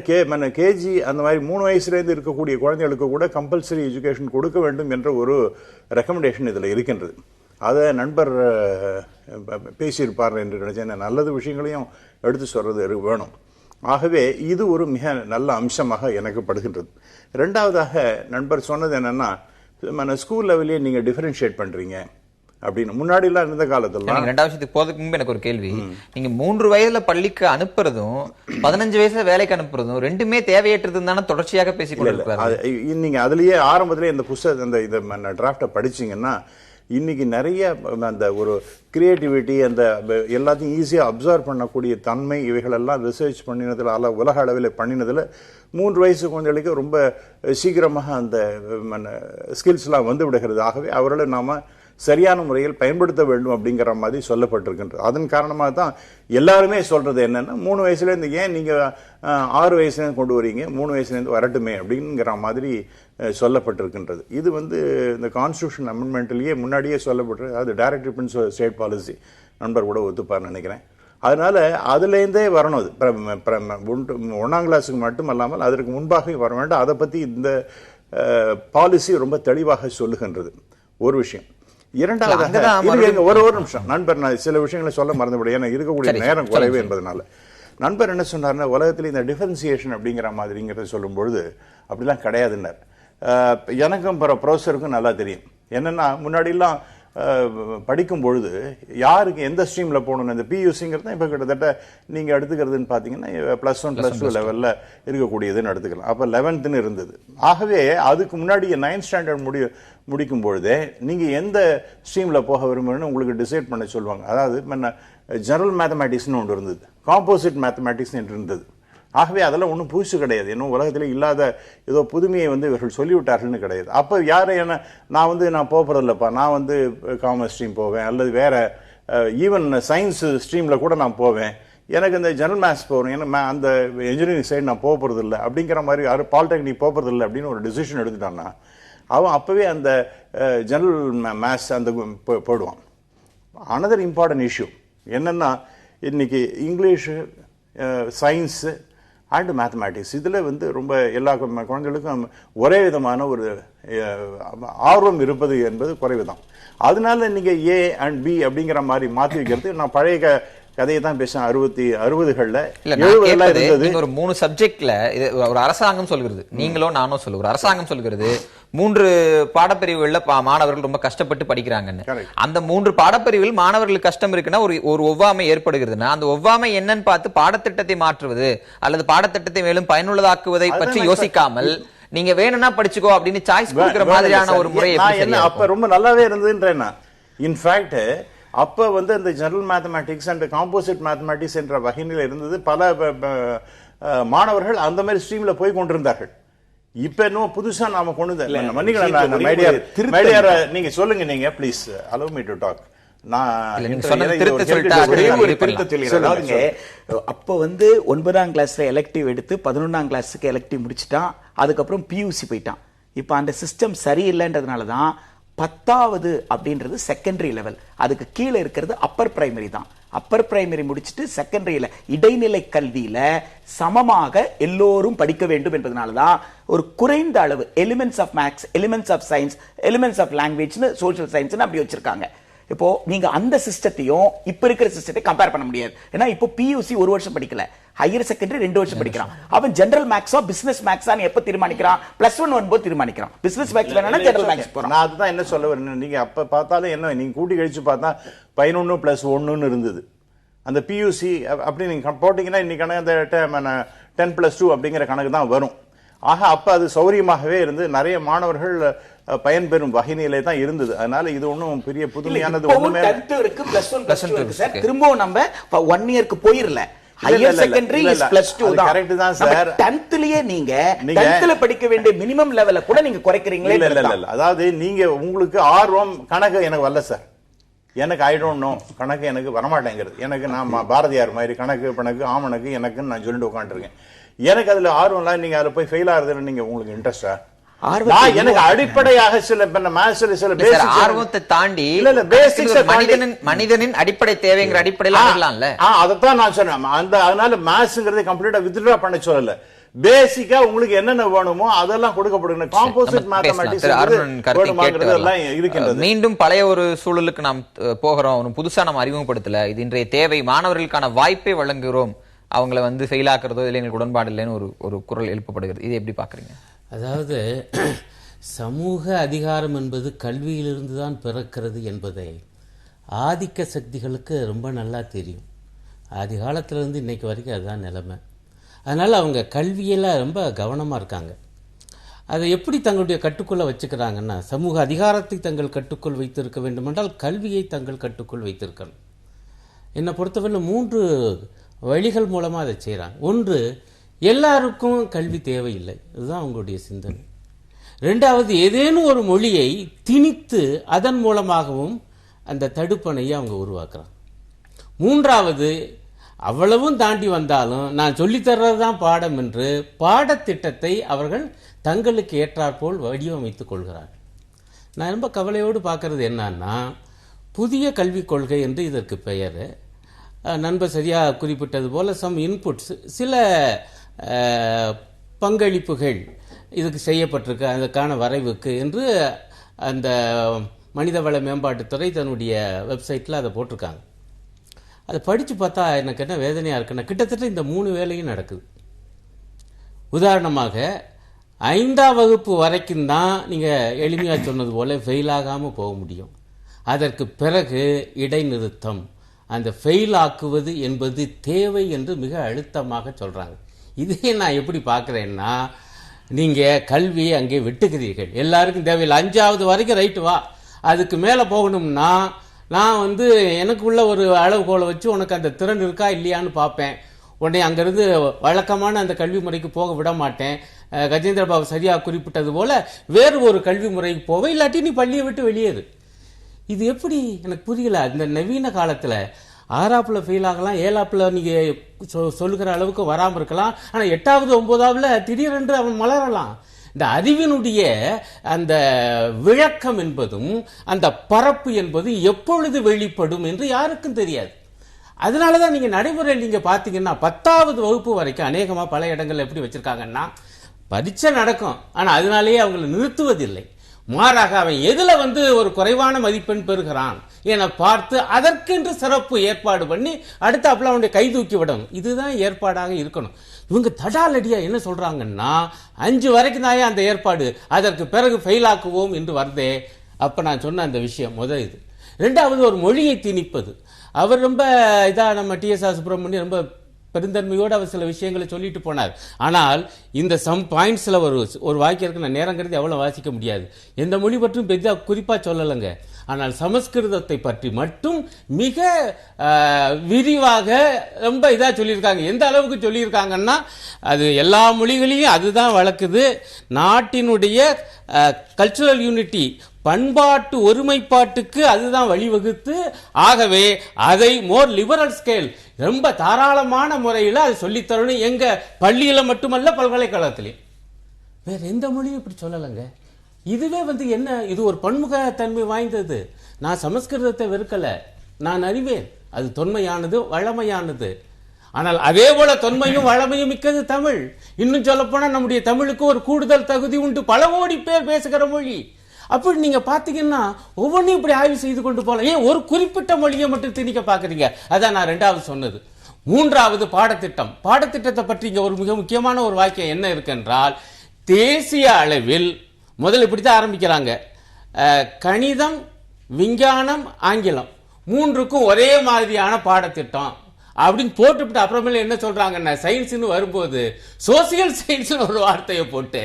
கேஜி அந்த மாதிரி 3 வயசுலேருந்து இருக்கக்கூடிய குழந்தைகளுக்கு கூட கம்பல்சரி எஜுகேஷன் கொடுக்க வேண்டும் என்ற ஒரு ரெக்கமெண்டேஷன் இதில் இருக்கின்றது. அதை நண்பர் பேசியிருப்பார் என்று நினைச்சேன். நல்லது விஷயங்களையும் எடுத்து சொல்றது வேணும். ஆகவே இது ஒரு மிக நல்ல அம்சமாக எனக்கு படுகின்றது. ரெண்டாவதாக நண்பர் சொன்னது என்னன்னா, ஸ்கூல் லெவலே நீங்க டிஃபரன்ஷியேட் பண்றீங்க அப்படின்னு. முன்னாடிலாம் இருந்த காலத்துல 2 வருஷத்துக்கு போறதுக்கு முன்பு எனக்கு ஒரு கேள்வி, நீங்க 3 வயதுல பள்ளிக்கு அனுப்புறதும் 15 வயசுல வேலைக்கு அனுப்புறதும் ரெண்டுமே தேவையற்றதுன்னு தானே தொடர்ச்சியாக பேசிக்கொண்டு நீங்க அதுலயே ஆரம்பத்திலே இந்த புத்தகம் இந்த டிராஃப்டை படிச்சீங்கன்னா இன்னைக்கு நிறைய அந்த ஒரு கிரியேட்டிவிட்டி, அந்த எல்லாத்தையும் ஈஸியாக அப்சர்வ் பண்ணக்கூடிய தன்மை, இவைகளெல்லாம் ரிசர்ச் பண்ணினதில் உலக அளவில் பண்ணினதில் 3 வயசு குழந்தைகளுக்கு ரொம்ப சீக்கிரமாக அந்த ஸ்கில்ஸ்லாம் வந்து விடுகிறது. ஆகவே அவர்களை நாம் சரியான முறையில் பயன்படுத்த வேண்டும் அப்படிங்கிற மாதிரி சொல்லப்பட்டிருக்கின்றது. அதன் காரணமாக தான் எல்லாருமே சொல்றது என்னன்னா, 3 வயசுலேருந்து ஏன் நீங்கள் 6 வயசுலேருந்து கொண்டு வரீங்க, 3 வயசுலேருந்து வரட்டுமே அப்படிங்கிற மாதிரி சொல்லப்பட்டிருக்கின்றது. இது இந்த கான்ஸ்டியூஷன் அமெண்ட்மெண்ட்லேயே முன்னாடியே சொல்லப்பட்டிருக்கு. அது டைரக்டிவ் பிரின்சிபல் ஸ்டேட் பாலிசி, நண்பர் கூட ஒத்துப்பார்னு நினைக்கிறேன். அதனால அதுலேருந்தே வரணும். அது 1ஆம் கிளாஸுக்கு மட்டும் அல்லாமல் அதற்கு முன்பாக வர வேண்டும். அதை பற்றி இந்த பாலிசி ரொம்ப தெளிவாக சொல்லுகின்றது. ஒரு விஷயம். இரண்டாவது ஒரு நிமிஷம் நண்பர், நான் சில விஷயங்களை சொல்ல மறந்துவிட, ஏன்னா இருக்கக்கூடிய நேரம் குறைவு என்பதனால. நண்பர் என்ன சொன்னார்னா, உலகத்தில் இந்த டிஃபரன்சியேஷன் அப்படிங்கிற மாதிரிங்கிறத சொல்லும் பொழுது அப்படிலாம் கிடையாதுன்னார். எனக்கும் ப்ரொஃபஸருக்கும் நல்லா தெரியும். என்னன்னா, முன்னாடிலாம் படிக்கும் பொழுது யாருக்கு எந்த ஸ்ட்ரீமில் போகணும்னு, இந்த பியூசிங்கிறது தான் இப்போ கிட்டத்தட்ட நீங்கள் எடுத்துக்கிறதுன்னு பார்த்தீங்கன்னா +1 +2 லெவலில் இருக்கக்கூடியதுன்னு எடுத்துக்கலாம். அப்போ 11ன்னு இருந்தது. ஆகவே அதுக்கு முன்னாடி 9th ஸ்டாண்டர்ட் முடிக்கும் பொழுதே நீங்கள் எந்த ஸ்ட்ரீமில் போக விரும்புகிறேன்னு உங்களுக்கு டிசைட் பண்ண சொல்லுவாங்க. அதாவது ஜெனரல் மேத்தமேட்டிக்ஸ்னு ஒன்று இருந்தது, காம்போசிட் மேத்தமேட்டிக்ஸ் என்று இருந்தது. ஆகவே அதெல்லாம் ஒன்றும் புதுசு கிடையாது. இன்னும் உலகத்தில் இல்லாத ஏதோ புதுமையை இவர்கள் சொல்லிவிட்டார்கள்னு கிடையாது. அப்போ யாரும் என்ன, நான் போகிறதில்லப்பா, நான் காமர்ஸ் ஸ்ட்ரீம் போவேன், அல்லது வேற ஈவன் சயின்ஸ் ஸ்ட்ரீமில் கூட நான் போவேன், எனக்கு இந்த ஜெனரல் மேத்ஸ் போகிறேன், ஏன்னா அந்த இன்ஜினியரிங் சைடு நான் போகிறதில்ல அப்படிங்கிற மாதிரி, யாரும் பாலிடெக்னிக் போகிறதில்ல அப்படின்னு ஒரு டிசிஷன் எடுத்துட்டான்னா அவன் அப்போவே அந்த ஜெனரல் மேத்ஸ் அந்த போயிடுவான். அனதர் இம்பார்ட்டன்ட் இஷ்யூ என்னென்னா, இன்னைக்கு இங்கிலீஷு, சயின்ஸு அண்ட் மேத்தமேட்டிக்ஸ் இதில் ரொம்ப எல்லா குழந்தைகளுக்கும் ஒரே விதமான ஒரு ஆர்வம் இருப்பது என்பது குறைவு தான். அதனால நீங்கள் A and B அப்படிங்கிற மாதிரி மாற்றி வைக்கிறது. நான் பழைய கதையை தான் பேசுறேன். 60களில் இல்ல நான் 70 கேட்பது, இருந்தது. நீங்க ஒரு 3 சப்ஜெக்ட்ல இது ஒரு அரசாங்கம் சொல்கிறது, நீங்களோ நானோ சொல்லுவோம், ஒரு அரசாங்கம் சொல்கிறது 3 பாடப்பிரிவுகள்ல மாணவர்கள் ரொம்ப கஷ்டப்பட்டு படிக்கிறாங்கன்னு. Correct. அந்த 3 பாடப்பிரிவில் மாணவர்களுக்கு கஷ்டம் இருக்குன்னா ஒரு ஒவ்வாமை ஏற்படுகிறதுன்னா அந்த ஒவ்வாமை என்னன்னு பார்த்து பாடத்திட்டத்தை மாற்றுவது அல்லது பாடத்திட்டத்தை மேலும் பயனுள்ளதாக்குவதை பற்றி யோசிக்காமல் நீங்க வேணும்னா படிச்சுக்கோ அப்படின்னு சாய்ஸ் கொடுக்கிற மாதிரியான ஒரு முறை நான் என்ன அப்ப ரொம்ப நல்லாவே இருந்ததுன்றேன். இன்ஃபேக்ட் அப்ப வந்து இந்த general mathematics and composite mathematics என்ற வகையில் இருந்தது. பல மாணவர்கள் அந்த மாதிரி ஸ்ட்ரீம்ல போய் கொண்டிருந்தார்கள். இப்ப இன்னும் புதுசா நாம கொண்டு நீங்க சொல்லுங்க, நீங்க please allow me to talk. அப்ப வந்து 9ஆம் கிளாஸ்ல எலெக்டிவ் எடுத்து 11ஆம் கிளாஸுக்கு எலெக்டிவ் முடிச்சுட்டான். அதுக்கப்புறம் பியூசி போயிட்டான். இப்ப அந்த சிஸ்டம் சரியில்லைன்றதுனாலதான் 10வது அப்படின்றது செகண்டரி லெவல், அதுக்கு கீழே இருக்கிறது அப்பர் பிரைமரி தான். அப்பர் பிரைமரி முடிச்சுட்டு செகண்டரியில இடைநிலை கல்வியில சமமாக எல்லோரும் படிக்க வேண்டும் என்பதனாலதான் ஒரு குறைந்த அளவு elements of maths, elements of science, elements of language, social science அப்படி வச்சிருக்காங்க. இப்போ நீங்க அந்த சிஸ்டத்தையும் இப்ப இருக்கிற சிஸ்டத்தை கம்பேர் பண்ண முடியாது. ஏன்னா இப்போ பியூசி 1 வருஷம் படிக்கல, ஹையர் செகண்டரி 2 வருஷம் படிக்கிறான். அவன் ஜெனரல் மேக்ஸா பிசினஸ் மேக்ஸா எப்ப தீர்மானிக்கிறான்? +1 வரும்போது தீர்மானிக்கிறான். பிசினஸ் மேக்ஸ் வேணா ஜெனரல் மேக்ஸ் போறான். நான் அதுதான் என்ன சொல்ல வரேன், நீங்க அப்ப பார்த்தாலும் என்ன நீங்க கூட்டி கழிச்சு பார்த்தா 11+1 இருந்தது. அந்த பியூசி அப்படி நீங்க போட்டீங்கன்னா இன்னைக்கு அந்த 10+2 அப்படிங்கிற கணக்கு தான் வரும். ஆக அப்ப அது சௌரியமாகவே இருந்து நிறைய மாணவர்கள் பயன்பெறும் வகையிலே தான் இருந்தது. அதனால இது ஒன்றும் பெரிய புதுமையானது ஒண்ணுமே. திரும்பவும் நம்ம 1 இயருக்கு போயிரல. ஹையர் செகண்டரி இஸ் +2 தான். கரெக்ட் தான் சார். 10thலயே நீங்க 10thல படிக்க வேண்டிய மினிமம் லெவல கூட நீங்க குறைக்கிறீங்களே. இல்ல அதாவது நீங்க உங்களுக்கு ஆர்வம் கணக்கு எனக்கு வரல சார். எனக்கு ஐ டோன்ட் நோ, கணக்கு எனக்கு வரமாட்டேங்கிறது. எனக்கு நான் பாரதியார் மாதிரி கணக்கு ஆமணக்கு எனக்குன்னு நான் சொல்லிட்டு உட்காந்துருக்கேன். எனக்கு அதுல ஆர்வம் இல்ல. நீங்க அதுல போய் ஃபெயில் ஆகுறதுல நீங்க உங்களுக்கு இன்ட்ரெஸ்டா? எனக்கு அடிப்படையாக சில ஆர்வத்தை தாண்டி மனிதனின் அடிப்படை தேவைங்கிற அடிப்படையில் அதைத்தான் நான் சொன்னேன். அதனால மேத்ஸ்ங்கிறதை கம்ப்ளீட்டா வித்ட்ரா பண்ண சொல்லல. பேசிக்கா உங்களுக்கு என்னென்ன வேணுமோ அதெல்லாம் கொடுக்கப்படுங்க. காம்போசிட் மேத்தமேட்டிக்ஸ் இருக்கின்றது. மீண்டும் பழைய ஒரு சூழலுக்கு நாம் போகிறோம். புதுசா நம்ம அறிமுகப்படுத்தல. இது இன்றைய தேவை, மாணவர்களுக்கான வாய்ப்பை வழங்குகிறோம். அவங்கள வந்து ஃபெயில் ஆக்குறதோ இல்லை எங்களுக்கு உடன்பாடு இல்லைன்னு ஒரு குரல் எழுப்பப்படுகிறது. இது எப்படி பாக்குறீங்க? அதாவது சமூக அதிகாரம் என்பது கல்வியிலிருந்து தான் பிறக்கிறது என்பதை ஆதிக்க சக்திகளுக்கு ரொம்ப நல்லா தெரியும். ஆதி காலத்திலிருந்து இன்னைக்கு வரைக்கும் அதுதான் நிலைமை. அதனால் அவங்க கல்வியில் ரொம்ப கவனமாக இருக்காங்க. அதை எப்படி தங்களுடைய கட்டுக்குள்ளே வச்சுக்கிறாங்கன்னா, சமூக அதிகாரத்தை தங்கள் கட்டுக்குள் வைத்திருக்க வேண்டுமென்றால் கல்வியை தங்கள் கட்டுக்குள் வைத்திருக்கணும். என்னை பொறுத்தவரை 3 வழிகள் மூலமாக அதை செய்கிறாங்க. ஒன்று, எல்லாருக்கும் கல்வி தேவையில்லை, இதுதான் அவங்களுடைய சிந்தனை. 2வது, ஏதேனும் ஒரு மொழியை திணித்து அதன் மூலமாகவும் அந்த தடுப்பணையை அவங்க உருவாக்குறாங்க. 3வது, அவ்வளவும் தாண்டி வந்தாலும் நான் சொல்லித்தர்றது தான் பாடம் என்று பாடத்திட்டத்தை அவர்கள் தங்களுக்கு ஏற்றாற்போல் வடிவமைத்துக் கொள்கிறார்கள். நான் ரொம்ப கவலையோடு பார்க்கறது என்னன்னா, புதிய கல்விக் கொள்கை என்று இதற்கு பெயர். நண்பர் சரியாக குறிப்பிட்டது போல சம் இன்புட்ஸ், சில பங்களிப்புகள் இதுக்கு செய்யப்பட்டிருக்கு, அதற்கான வரைவுக்கு என்று அந்த மனிதவள மேம்பாட்டுத்துறை தன்னுடைய வெப்சைட்டில் அதை போட்டிருக்காங்க. அதை படித்து பார்த்தா எனக்கு என்ன வேதனையாக இருக்குன்னா, கிட்டத்தட்ட இந்த 3 வேலையும் நடக்குது. உதாரணமாக 5ஆம் வகுப்பு வரைக்கும் தான் நீங்கள் எளிமையாக சொன்னது போல ஃபெயில் ஆகாமல் போக முடியும். அதற்கு பிறகு இடைநிறுத்தம், அந்த ஃபெயில் ஆக்குவது என்பது தேவை என்று மிக அழுத்தமாக சொல்கிறாங்க. இதே நான் எப்படி பார்க்குறேன்னா, நீங்கள் கல்வியை அங்கே விட்டுக்கிறீர்கள், எல்லாருக்கும் தேவையில்லை, 5வது வரைக்கும் ரைட்டு வா, அதுக்கு மேலே போகணும்னா நான் வந்து எனக்கு உள்ள ஒரு அளவுகோலை வச்சு உனக்கு அந்த திறன் இருக்கா இல்லையான்னு பார்ப்பேன். உடனே அங்கேருந்து வழக்கமான அந்த கல்வி முறைக்கு போக விட மாட்டேன். கஜேந்திர பாபு சரியாக குறிப்பிட்டது போல வேறு ஒரு கல்வி முறைக்கு போவேன், இல்லாட்டி நீ பள்ளியை விட்டு வெளியேறு. இது எப்படி எனக்கு புரியல. இந்த நவீன காலத்தில் 6ஆப்பில் ஃபெயில் ஆகலாம், 7ஆப்பில் நீங்கள் சொல்லுகிற அளவுக்கு வராமல் இருக்கலாம், ஆனால் 8வது 9ஆவில் திடீரென்று அவன் மலரலாம். இந்த அறிவினுடைய அந்த விளக்கம் என்பதும் அந்த பரப்பு என்பது எப்பொழுது வெளிப்படும் என்று யாருக்கும் தெரியாது. அதனால தான் நீங்கள் நடைமுறையில் நீங்கள் பார்த்தீங்கன்னா 10வது வகுப்பு வரைக்கும் அநேகமாக பல இடங்கள் எப்படி வச்சுருக்காங்கன்னா, பரீட்சை நடக்கும், ஆனால் அதனாலேயே அவங்களை நிறுத்துவதில்லை. மாறாக அவன் எதில் வந்து ஒரு குறைவான மதிப்பெண் பெறுகிறான் என பார்த்து அதற்கென்று சிறப்பு ஏற்பாடு பண்ணி அடுத்தாப்புல அவனுடைய கை தூக்கி விடணும். இதுதான் ஏற்பாடாக இருக்கணும். இவங்க தடாலடியா என்ன சொல்றாங்கன்னா 5 வரைக்கும் தான் அந்த ஏற்பாடு, அதற்கு பிறகு ஃபெயில் ஆக்குவோம் என்று வருதே. அப்ப நான் சொன்ன அந்த விஷயம் முதல் இது. ரெண்டாவது ஒரு மொழியை திணிப்பது. அவர் ரொம்ப இதா நம்ம TSR சுப்பிரமணியம் ரொம்ப பெருந்தன்மையோடு அவர் சில விஷயங்களை சொல்லிட்டு போனார். ஆனால் இந்த சம் பாயிண்ட்ஸ்ல ஒரு வாக்கியம் இருக்கு, நான் நேரம் கருதி அவ்வளவு வாசிக்க முடியாது. எந்த மொழி பற்றும் பெரிய குறிப்பா சொல்லலைங்க. ஆனால் சமஸ்கிருதத்தை பற்றி மட்டும் மிக விரிவாக ரொம்ப இதா சொல்லியிருக்காங்க. எந்த அளவுக்கு சொல்லியிருக்காங்கன்னா, அது எல்லா மொழிகளையும் அதுதான் வளர்க்குது. நாட்டினுடைய கல்ச்சுரல் யூனிட்டி, பண்பாட்டு ஒருமைப்பாட்டுக்கு அதுதான் வழிவகுத்து, ஆகவே அதை மோர் லிபரல் ஸ்கேல், ரொம்ப தாராளமான முறையில் அது சொல்லித்தரணும். எங்க பள்ளியில மட்டுமல்ல, பல்கலைக்கழகத்திலையும். வேற எந்த மொழியும் இப்படி சொல்லலைங்க. இதுவே என்ன, இது ஒரு பன்முக தன்மை வாய்ந்தது. நான் சமஸ்கிருதத்தை வெறுக்கல, நான் அறிவேன், அது தொன்மையானது, வளமையானது. ஆனால் அதே போல தொன்மையும் வளமையும் மிக்கது தமிழ். இன்னும் சொல்ல போனா நம்முடைய தமிழுக்கு ஒரு கூடுதல் தகுதி உண்டு, பல கோடி பேர் பேசுகிற மொழி. அப்படி நீங்க பாத்தீங்கன்னா ஒவ்வொன்றையும் இப்படி ஆய்வு செய்து கொண்டு போல. ஏன் ஒரு குறிப்பிட்ட மொழியை மட்டும் திணிக்க பாக்குறீங்க? அதான் நான் ரெண்டாவது சொன்னது. மூன்றாவது பாடத்திட்டம். பாடத்திட்டத்தை பற்றி இங்க ஒரு மிக முக்கியமான ஒரு வாக்கியம் என்ன இருக்குன்றால், தேசிய அளவில் முதல்ல இப்படித்தான் ஆரம்பிக்கிறாங்க. கணிதம், விஞ்ஞானம், ஆங்கிலம் மூன்றுக்கும் ஒரே மாதிரியான பாடத்திட்டம் அப்படின்னு போட்டுவிட்டு அப்புறமேல என்ன சொல்றாங்கன்னா, சயின்ஸ்னு வரும்போது சோசியல் சயின்ஸ் ஒரு வார்த்தையை போட்டு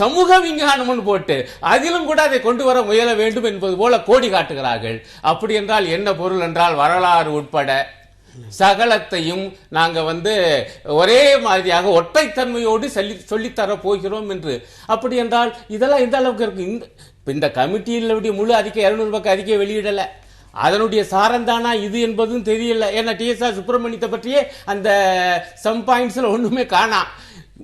சமூக விஞ்ஞானம் போட்டு அதிலும் கூட அதை கொண்டு வர முயல வேண்டும் என்பது போல கோடி காட்டுகிறார்கள். அப்படி என்றால் என்ன பொருள் என்றால், வரலாறு உட்பட சகலத்தையும் நாங்க ஒரே மாதிரியாக ஒற்றைத்தன்மையோடு சொல்லித்தர போகிறோம் என்று. அப்படி என்றால் இதெல்லாம் இந்த அளவுக்கு இருக்கு. இந்த கமிட்டியினுடைய முழு அறிக்கை 200 பக்க அறிக்கை வெளியிடல. அதனுடைய சாரந்தானா இது என்பதும் தெரியல. ஏன்னா TSR சுப்பிரமணியத்தை பற்றியே அந்த சம் பாயிண்ட்ஸ்ல ஒண்ணுமே காணா.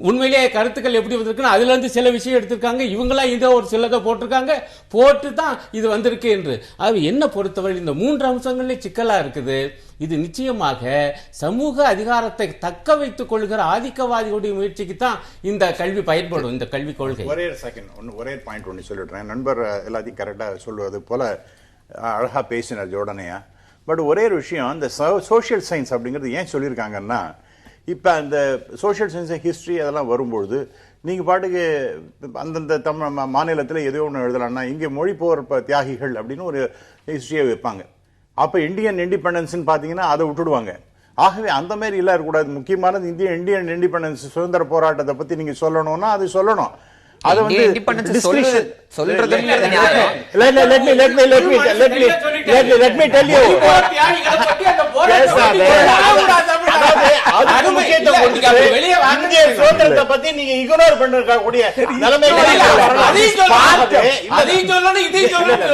உண்மையிலேயே கருத்துக்கள் எப்படி வந்திருக்குன்னா, அதுல இருந்து சில விஷயம் எடுத்திருக்காங்க, இவங்களா இதோ ஒரு சிலதை போட்டிருக்காங்க, போட்டு தான் இது வந்திருக்கு என்று. அது என்ன பொறுத்தவரை இந்த 3 அம்சங்களே சிக்கலா இருக்குது. இது நிச்சயமாக சமூக அதிகாரத்தை தக்க வைத்துக் கொள்கிற ஆதிக்கவாதிகளுடைய முயற்சிக்கு தான் இந்த கல்வி பயன்படும், இந்த கல்விக் கொள்கை. ஒரே பாயிண்ட் ஒன்று சொல்லிடுறேன். நண்பர் எல்லாத்தையும் கரெக்டா சொல்லுவது போல அழகா பேசினார் ஜோடனையா. பட் ஒரே ஒரு விஷயம், இந்த சோஷியல் சயின்ஸ் அப்படிங்கிறது ஏன் சொல்லியிருக்காங்கன்னா, இப்போ அந்த சோஷியல் சயின்ஸ், ஹிஸ்ட்ரி அதெல்லாம் வரும்பொழுது நீங்கள் பாட்டுக்கு அந்தந்த தமிழ் மாநிலத்தில் எதோ ஒன்று எழுதலாம்னா, இங்கே மொழிபோர் தியாகிகள் அப்படின்னு ஒரு ஹிஸ்ட்ரியை வைப்பாங்க. அப்போ இந்தியன் இண்டிபெண்டன்ஸ்ன்னு பார்த்தீங்கன்னா அதை விட்டுடுவாங்க. ஆகவே அந்த மாதிரி இல்லை இருக்கக்கூடாது. முக்கியமானது இந்தியன் இண்டிபெண்டன்ஸ், சுதந்திர போராட்டத்தை பற்றி நீங்கள் சொல்லணும்னா அது சொல்லணும். அது சுதந்திரத்தை பத்தி நீங்க இக்னோர் பண்ணிருக்கக்கூடிய நிலைமை.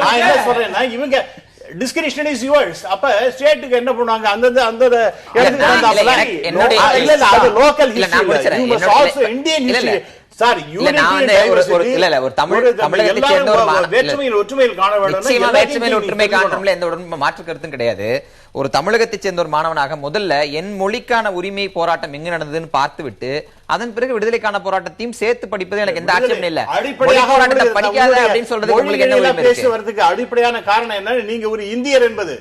நான் என்ன சொல்றேன்னா, இவங்க discretion is yours. அப்ப ஸ்டேட்டுக்கு என்ன பண்ணுவாங்க, அந்தந்த இடத்துக்கு வந்தாப்ல இல்ல அது local history, you must also Indian history. Sir, மாற்று கருத்தும் கிடையாது. ஒரு தமிழகத்தை சேர்ந்த ஒரு மாணவனாக முதல்ல என் மொழிக்கான உரிமை போராட்டம் எங்க நடந்ததுன்னு பார்த்துவிட்டு அதன் பிறகு விடுதலைக்கான போராட்டத்தையும் சேர்த்து படிப்பது எனக்கு எந்த ஆட்சேபம் இல்ல. படிக்காத அப்படின்னு சொல்றது உங்களுக்கு என்ன பேசுவதற்கு அடிப்படையான காரணம் என்ன? நீங்க ஒரு இந்தியர் என்பது.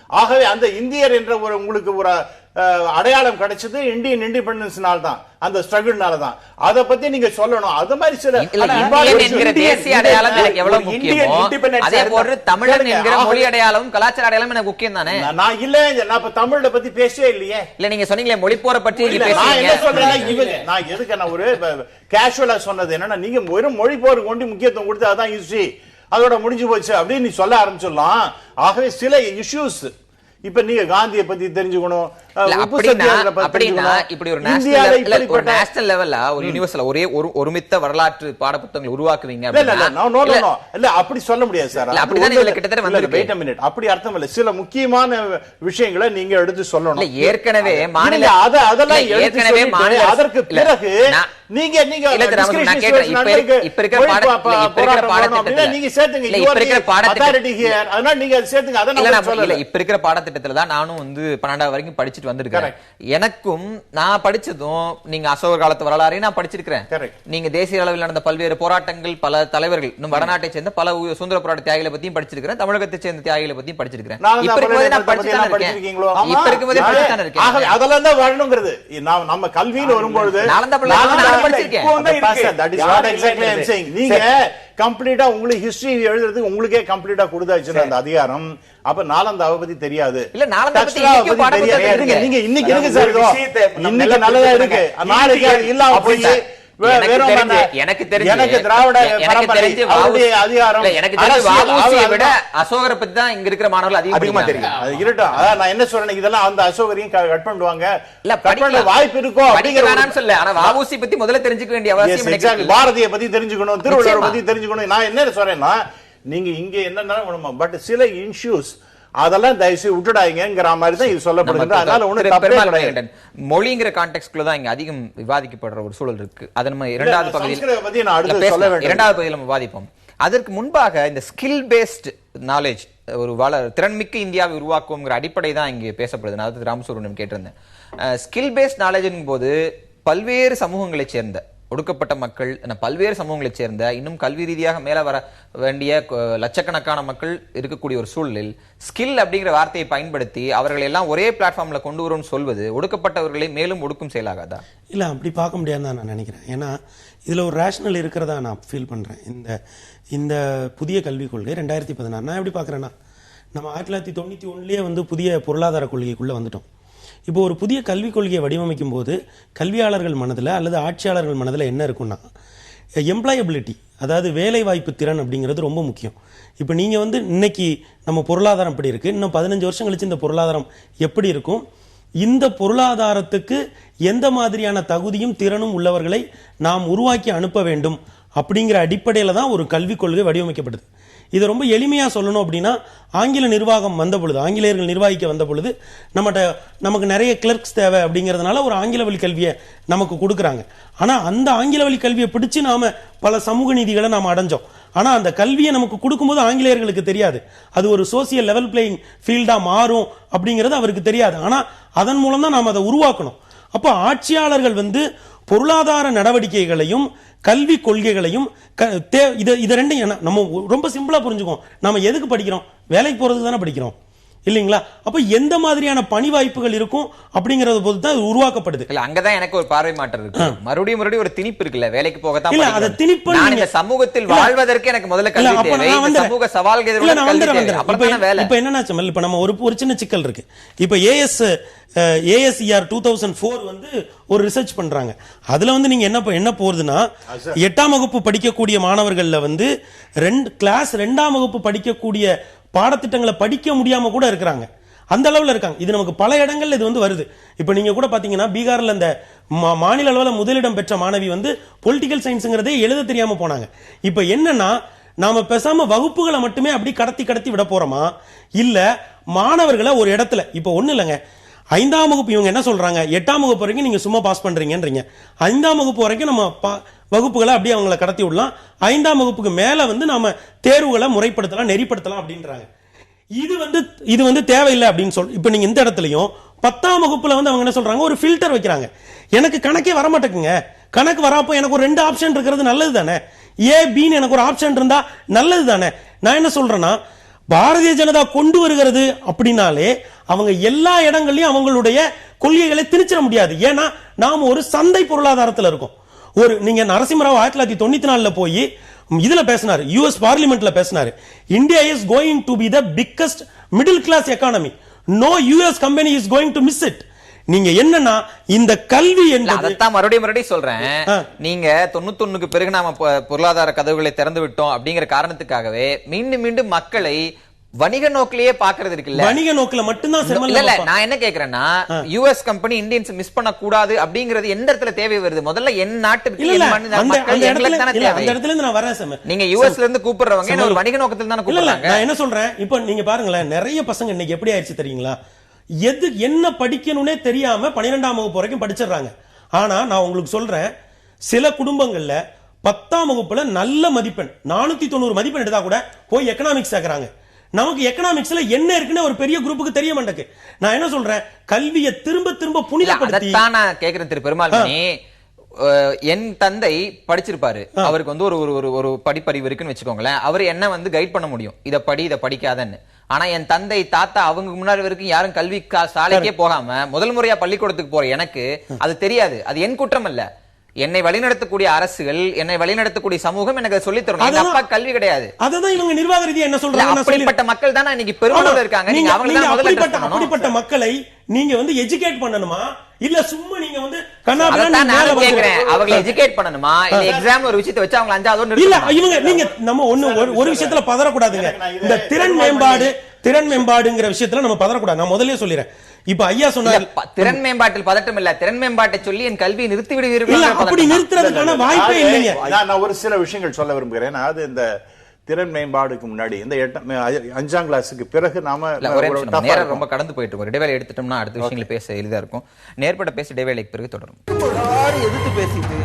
ஆகவே அந்த இந்தியர் என்ற ஒரு உங்களுக்கு ஒரு அடையாளம் கிடைச்சது இந்தியன் இண்டிபெண்டன்ஸ்னால தான், அந்த ஸ்ட்ரகிள்னால தான். அதை பத்தி நீங்க சொல்லணும். அது மாதிரி சில தேசிய அடையாளம் எனக்கு எவ்வளவு முக்கியமோ அதே போன்று தமிழன் என்கிற மொழி அடையாளம், கலாச்சார அடையாளம் எனக்கு முக்கியம் தானே. நான் இல்ல, நான் இப்ப தமிழை பத்தி பேசவே இல்லையே. இல்ல, நீங்க சொன்னீங்களே மொழி போற பற்றி நான் என்ன சொல்றேன், நான் எதுக்கு நான் ஒரு கேஷுவலா சொன்னது என்னன்னா, நீங்க வெறும் மொழி போருக்கு கொண்டு முக்கியத்துவம் கொடுத்து அதான் ஹிஸ்டரி அதோட முடிஞ்சு போச்சு அப்படின்னு நீ சொல்ல ஆரம்பிச்சிடலாம். ஆகவே சில இஷ்யூஸ் இப்ப நீங்க காந்தியை பத்தி தெரிஞ்சுக்கணும், இப்படி ஒரு நேஷனல் லெவல்ல ஒரு யூனிவர்சல் ஒருமித்த வரலாற்று பாட புத்தகங்கள் உருவாக்குவீங்க அப்படி சொல்ல முடியாது சார். அப்படி அர்த்தம் இல்ல. சில முக்கியமான விஷயங்களை நீங்க எடுத்து சொல்லணும். ஏற்கனவே அதெல்லாம் அதற்கு பிறகு நீங்க இல்ல திரு ராமசுப்ரமணியன், நான் கேட்டேன். இப்ப இருக்கிற பாடத்திட்டத்துல நீங்க சேர்த்துங்க. இல்ல, இப்ப இருக்கிற authority here. அதனால நீங்க அதை சேர்த்துங்க. அதை இல்ல, நான் நான் சொல்லல. இல்ல, இப்ப இருக்கிற பாடத்திட்டத்துல தான் நானும் 12வது வரைக்கும் படிச்சுட்டு வந்திருக்கேன். எனக்கும் நான் படிச்சதும் நீங்க அசோகர் காலத்து வரலாறையும் நான் படிச்சிருக்கிறேன். நீங்க தேசிய அளவில் நடந்த பல்வேறு போராட்டங்கள், பல தலைவர்கள், இன்னும் வடநாட்டை சேர்ந்த பல சுதந்திர போராட்ட தியாகிகளை பத்தியும் படிச்சிருக்கிறேன், தமிழகத்தை சேர்ந்த தியாகிகளை பத்தியும் படிச்சிருக்கிறேன். இப்ப இருக்கும்போது நான் படிச்சுதான் இருக்கேன். இப்ப இருக்கும்போதே படிச்சுதான் இருக்கேன். அதெல்லாம் தான் வரணுங்கிறது. நம்ம கல்வின்னு வரும்பொழுது நீங்க கம்ப்ளீட்டா உங்களுக்கு ஹிஸ்டரி எழுதுறதுக்கு உங்களுக்கே கம்ப்ளீட்டா கொடுத்தாச்சு அந்த அதிகாரம். அப்ப நாலந்தாவை பத்தி தெரியாது. இல்ல, நாலந்தாவை பத்தி நீங்க இன்னைக்கு இருக்கு சார், இன்னைக்கு நல்லதா இருக்கு, நாளைக்கு இல்லாம போய் எனக்கு தெரிஞ்சு திராவிட அதிகாரம் எனக்கு தெரிஞ்சு வாவுசியை விட அசோகரை பத்தி தான் இங்க இருக்கிற மாணவர்கள் அதிகமா தெரியும். அது இருக்கட்டும். அதான் நான் என்ன சொல்றேன், இதெல்லாம் அந்த அசோகரையும் கட் பண்ணுவாங்க. இல்ல, படிக்க வாய்ப்பு இருக்கோ அப்படிங்கிற வேணாம்னு சொல்ல. ஆனா வாவுசி பத்தி முதல்ல தெரிஞ்சுக்க வேண்டிய அவசியம் எனக்கு. பாரதியை பத்தி தெரிஞ்சுக்கணும், திருவள்ளுவர் பத்தி தெரிஞ்சுக்கணும். நான் என்ன சொல்றேன்னா, நீங்க இங்க என்ன பட் சில இஷ்யூஸ் அதெல்லாம் தயவுசெய்து விட்டுடாதீங்கிற மாதிரி தான் இது சொல்லப்படுகிறது. அதனால ஒண்ணு தப்பே கிடையாது. மொழிங்கிற கான்டெக்ஸ்ட்ல தான் இங்க அதிகம் விவாதிக்கப்படுற ஒரு சூழல் இருக்கு. அதை நம்ம இரண்டாவது பகுதியில் நம்ம விவாதிப்போம். அதற்கு முன்பாக இந்த ஸ்கில் பேஸ்ட் நாலேஜ், ஒரு திறன்மிக்க இந்தியாவை உருவாக்குவோங்கிற அடிப்படை தான் இங்கே பேசப்படுது. நான் அதாவது ராமசுப்ரமணியன் கேட்டிருந்தேன். ஸ்கில் பேஸ்ட் நாலேஜ் போது பல்வேறு சமூகங்களை சேர்ந்த ஒடுக்கப்பட்ட மக்கள், பல்வேறு சமூகங்களைச் சேர்ந்த இன்னும் கல்வி ரீதியாக மேல வர வேண்டிய லட்சக்கணக்கான மக்கள் இருக்கக்கூடிய ஒரு சூழலில் ஸ்கில் அப்படிங்கிற வார்த்தையை பயன்படுத்தி அவர்கள் எல்லாம் ஒரே பிளாட்ஃபார்ம்ல கொண்டு வரும்னு சொல்வது ஒடுக்கப்பட்டவர்களை மேலும் ஒடுக்கும் செயலாகாதா? இல்ல, அப்படி பார்க்க முடியாதுன்னு நான் நினைக்கிறேன். ஏன்னா இதுல ஒரு ரேஷனல் இருக்கிறதா நான் ஃபீல் பண்றேன். இந்த புதிய கல்விக் கொள்கை 2016 நான் எப்படி பார்க்கறேன்னா, நம்ம 1991 புதிய பொருளாதார கொள்கைக்குள்ள வந்துட்டோம். இப்போ ஒரு புதிய கல்விக் கொள்கையை வடிவமைக்கும் போது கல்வியாளர்கள் மனதில் அல்லது ஆட்சியாளர்கள் மனதில் என்ன இருக்குன்னா, எம்ப்ளாயபிலிட்டி, அதாவது வேலை வாய்ப்பு திறன் அப்படிங்கிறது ரொம்ப முக்கியம். இப்போ நீங்கள் இன்னைக்கு நம்ம பொருளாதாரம் எப்படி இருக்குது, இன்னும் 15 வருஷம் கழிச்சு இந்த பொருளாதாரம் எப்படி இருக்கும், இந்த பொருளாதாரத்துக்கு எந்த மாதிரியான தகுதியும் திறனும் உள்ளவர்களை நாம் உருவாக்கி அனுப்ப வேண்டும் அப்படிங்கிற அடிப்படையில் தான் ஒரு கல்விக் கொள்கை வடிவமைக்கப்படுது. இதை ரொம்ப எளிமையா சொல்லணும் அப்படின்னா, ஆங்கில நிர்வாகம் வந்த பொழுது, ஆங்கிலேயர்கள் நிர்வாகிக்க வந்த பொழுது நமக்கு நிறைய கிளர்க்ஸ் தேவை அப்படிங்கிறதுனால ஒரு ஆங்கில வழி கல்வியை நமக்கு கொடுக்குறாங்க. ஆனா அந்த ஆங்கில வழி கல்வியை பிடிச்சு நாம பல சமூக நீதிகளை நாம அடைஞ்சோம். ஆனா அந்த கல்வியை நமக்கு கொடுக்கும்போது ஆங்கிலேயர்களுக்கு தெரியாது அது ஒரு சோசியல் லெவல் பிளேயிங் ஃபீல்டா மாறும் அப்படிங்கிறது அவருக்கு தெரியாது. ஆனா அதன் மூலம் தான் நாம் அதை உருவாக்கணும். அப்போ ஆட்சியாளர்கள் பொருளாதார நடவடிக்கைகளையும் கல்வி கொள்கைகளையும் இது ரெண்டையும் நம்ம ரொம்ப சிம்பிளா புரிஞ்சுக்கோம். நம்ம எதுக்கு படிக்கிறோம்? வேலைக்கு போறதுக்கு தானே படிக்கிறோம், இல்லீங்களா? அப்ப எந்த மாதிரியான பணி வாய்ப்புகள் இருக்கும் அப்படிங்கறத பொறுத்து தான் உருவாக்கப்படுது. இல்ல, அங்கதான் எனக்கு ஒரு பார்வை மாற்றம் இருக்கு. மறுபடியும் ஒரு திணிப்பு இருக்குல்ல, வேலைக்கு போகத்தான். இல்ல, அத திணிப்பு இந்த சமூகத்தில் வாழ்வதற்கு எனக்கு முதல்ல கல்வி தேவை, சமூக சவால்கள் எதிர்கொள்ள கல்வி தேவை. அப்பதான் வேலை. இப்ப என்னன்னா, இப்ப நம்ம ஒரு சின்ன சிக்கல் இருக்கு. இப்ப ASER 2004 ஒரு ரிசர்ச் பண்றாங்க. அதுல நீங்க என்ன போறதுன்னா, 8ஆம் வகுப்பு படிக்கக்கூடிய மாணவர்கள்ல கிளாஸ் 2ஆம் வகுப்பு படிக்கக்கூடிய பாடத்திட்டங்களை படிக்க முடியாம கூட இருக்கிறாங்க. அந்த அளவுல இருக்காங்க. இது நமக்கு பல இடங்கள்ல இது வருது. இப்ப நீங்க கூட பாத்தீங்கன்னா, பீகார்ல அந்த மாநில அளவில் முதலிடம் பெற்ற மாணவி பொலிட்டிக்கல் சயின்ஸ்ங்கிறதே எழுத தெரியாம போனாங்க. இப்ப என்னன்னா, நாம பேசாம வகுப்புகளை மட்டுமே அப்படி கடத்தி விட போறோமா, இல்ல மாணவர்களை ஒரு இடத்துல, இப்ப ஒண்ணு இல்லைங்க, 5ஆம் வகுப்பு இவங்க என்ன சொல்றாங்க, 8ஆம் வகுப்பு வரைக்கும் நீங்க சும்மா பாஸ் பண்றீங்கன்றீங்க. 5ஆம் வகுப்பு வரைக்கும் நம்ம வகுப்புகளை அப்படியே அவங்களை கடத்தி விடலாம். 5ஆம் வகுப்புக்கு மேல நாம தேர்வுகளை முறைப்படுத்தலாம், நெறிப்படுத்தலாம் அப்படின்றாங்க. இது தேவையில்லை அப்படின்னு சொல்லி, இப்ப நீங்க இந்த இடத்துலயும் 10ஆம் வகுப்புல அவங்க என்ன சொல்றாங்க, ஒரு ஃபில்டர் வைக்கிறாங்க. எனக்கு கணக்கே வர மாட்டேங்குங்க, கணக்கு வரப்போ எனக்கு ஒரு 2 ஆப்ஷன் இருக்கிறது நல்லது தானே, ஏ பின்னு எனக்கு ஒரு ஆப்ஷன் இருந்தா நல்லது தானே. நான் என்ன சொல்றேன்னா, பாரதிய ஜனதா கொண்டு வருகிறது அப்படின்னாலே அவங்க எல்லா இடங்களையும் அவங்களுடைய கொள்கைகளை திணிச்சிட முடியாது. ஏன்னா நாம ஒரு சந்தை பொருளாதாரத்தில் இருக்கோம். நீங்க நரசிம்மராவ் 1994 போய் இதுல பேசினாரு, US பார்லிமெண்ட்ல பேசினாரு, India is going to be the biggest middle class economy, no US company is going to miss it. நீங்க என்னன்னா, இந்த கல்வி அதைத்தான் மறுபடியும் சொல்றேன். நீங்க 91க்கு பிறகு நாம பொருளாதார கதவுகளை திறந்து விட்டோம் அப்படிங்கிற காரணத்துக்காகவே மீண்டும் மக்களை வணிக நோக்கிலேயே பாக்குறது இருக்குல்ல, வணிக நோக்கில மட்டும்தான். இல்ல, நான் என்ன கேக்குறேன்னா, US கம்பெனி இந்தியன்ஸ் மிஸ் பண்ண கூடாது அப்படிங்கிறது எந்த இடத்துல தேவை வருது? முதல்ல என் நாட்டுக்கு நான் வரேன். நீங்க USல இருந்து கூப்பிடுறவங்க ஒரு வணிக நோக்கத்துல தானே கூப்பிடுறாங்க. நான் என்ன சொல்றேன், இப்ப நீங்க பாருங்களேன், நிறைய பசங்க இன்னைக்கு எப்படி ஆயிடுச்சு தெரியுங்களா, என்ன படிக்கணும்னே தெரியாம 12ஆம் வகுப்பு வரைக்கும் படிச்சிடறாங்க. ஆனா நான் உங்களுக்கு சொல்றேன், சில குடும்பங்கள்ல 10ஆம் வகுப்புல நல்ல மதிப்பெண் 490 மதிப்பெண் எடுத்தா கூட போய் எக்கனாமிக்ஸ் சேர்க்கறாங்க. நமக்கு எக்கனாமிக்ஸ்ல என்ன இருக்குன்னு ஒரு பெரிய குரூப்புக்கு தெரிய மாட்டேங்குது. நான் என்ன சொல்றேன், கல்வியை திரும்ப திரும்ப புனிதப்படுத்தி நான் கேக்குறேன் திரு பெருமாள்மணி. என் தந்தை படிச்சிருப்பாரு, அவருக்கு வந்து ஒரு படிப்பறிவு இருக்குன்னு வச்சுக்கோங்களேன். அவர் என்ன வந்து கைட் பண்ண முடியும், இதை படி இதை படிக்காதன்னு. ஆனா என் தந்தை தாத்தா அவங்க முன்னாடி வரைக்கும் யாரும் கல்வி சாலைக்கே போகாம முதல் முறையா பள்ளிக்கூடத்துக்கு போற எனக்கு அது தெரியாது. அது என் குற்றம் அல்ல. என்னை வழிநடத்தக்கூடிய அரசுகள், என்னை வழிநடத்தக்கூடிய சமூகம் எனக்கு சொல்லி தரணும். எங்க அப்பா கல்வி கிடையாது. அததான் இவங்க நிர்வாக ரீதியா என்ன சொல்றாங்க, அப்படிப்பட்ட மக்கள் தானே இன்னைக்கு பெருமளவுல இருக்காங்க. நீங்க அவங்கள அப்படிப்பட்ட மக்களை நீங்க வந்து எஜுகேட் பண்ணணுமா, இல்ல சும்மா நீங்க வந்து அவங்களை எஜுகேட் பண்ணணுமா, இல்ல எக்ஸாம் ஒரு விஷயத்தை வச்சு அவங்க 5வது இல்ல இவங்க நீங்க நம்ம ஒரு விஷயத்துல பதறக்கூடாதுங்க. இந்த திறன் மேம்பாடுங்கிற விஷயத்துல நம்ம பதறக்கூடாது. நான் முதல்லயே சொல்லிறேன். இப்ப ஐயா சொன்னார் திறன் மேம்பாட்டில் பதட்டம் இல்ல, திறன் மேம்பாட்டை சொல்லி என் கல்வியை நிறுத்தி விடுவீர்கள். அப்படி நிறுத்துறதுக்கான வாய்ப்பே இல்லைங்க. நான் ஒரு சில விஷயங்கள் சொல்ல விரும்புகிறேன். அது இந்த திறன் மேம்பாடுக்கு முன்னாடி இந்த 5ஆம் கிளாஸுக்கு பிறகு நாம ரொம்ப கடந்து போயிட்டு இருக்கோம். இடைவேளை எடுத்துட்டோம்னா அடுத்த விஷயங்களை பேச எளிதா இருக்கும். நேர்பட பேச இடைவேளைக்கு பிறகு தொடரும். எதிர்த்து பேசிட்டு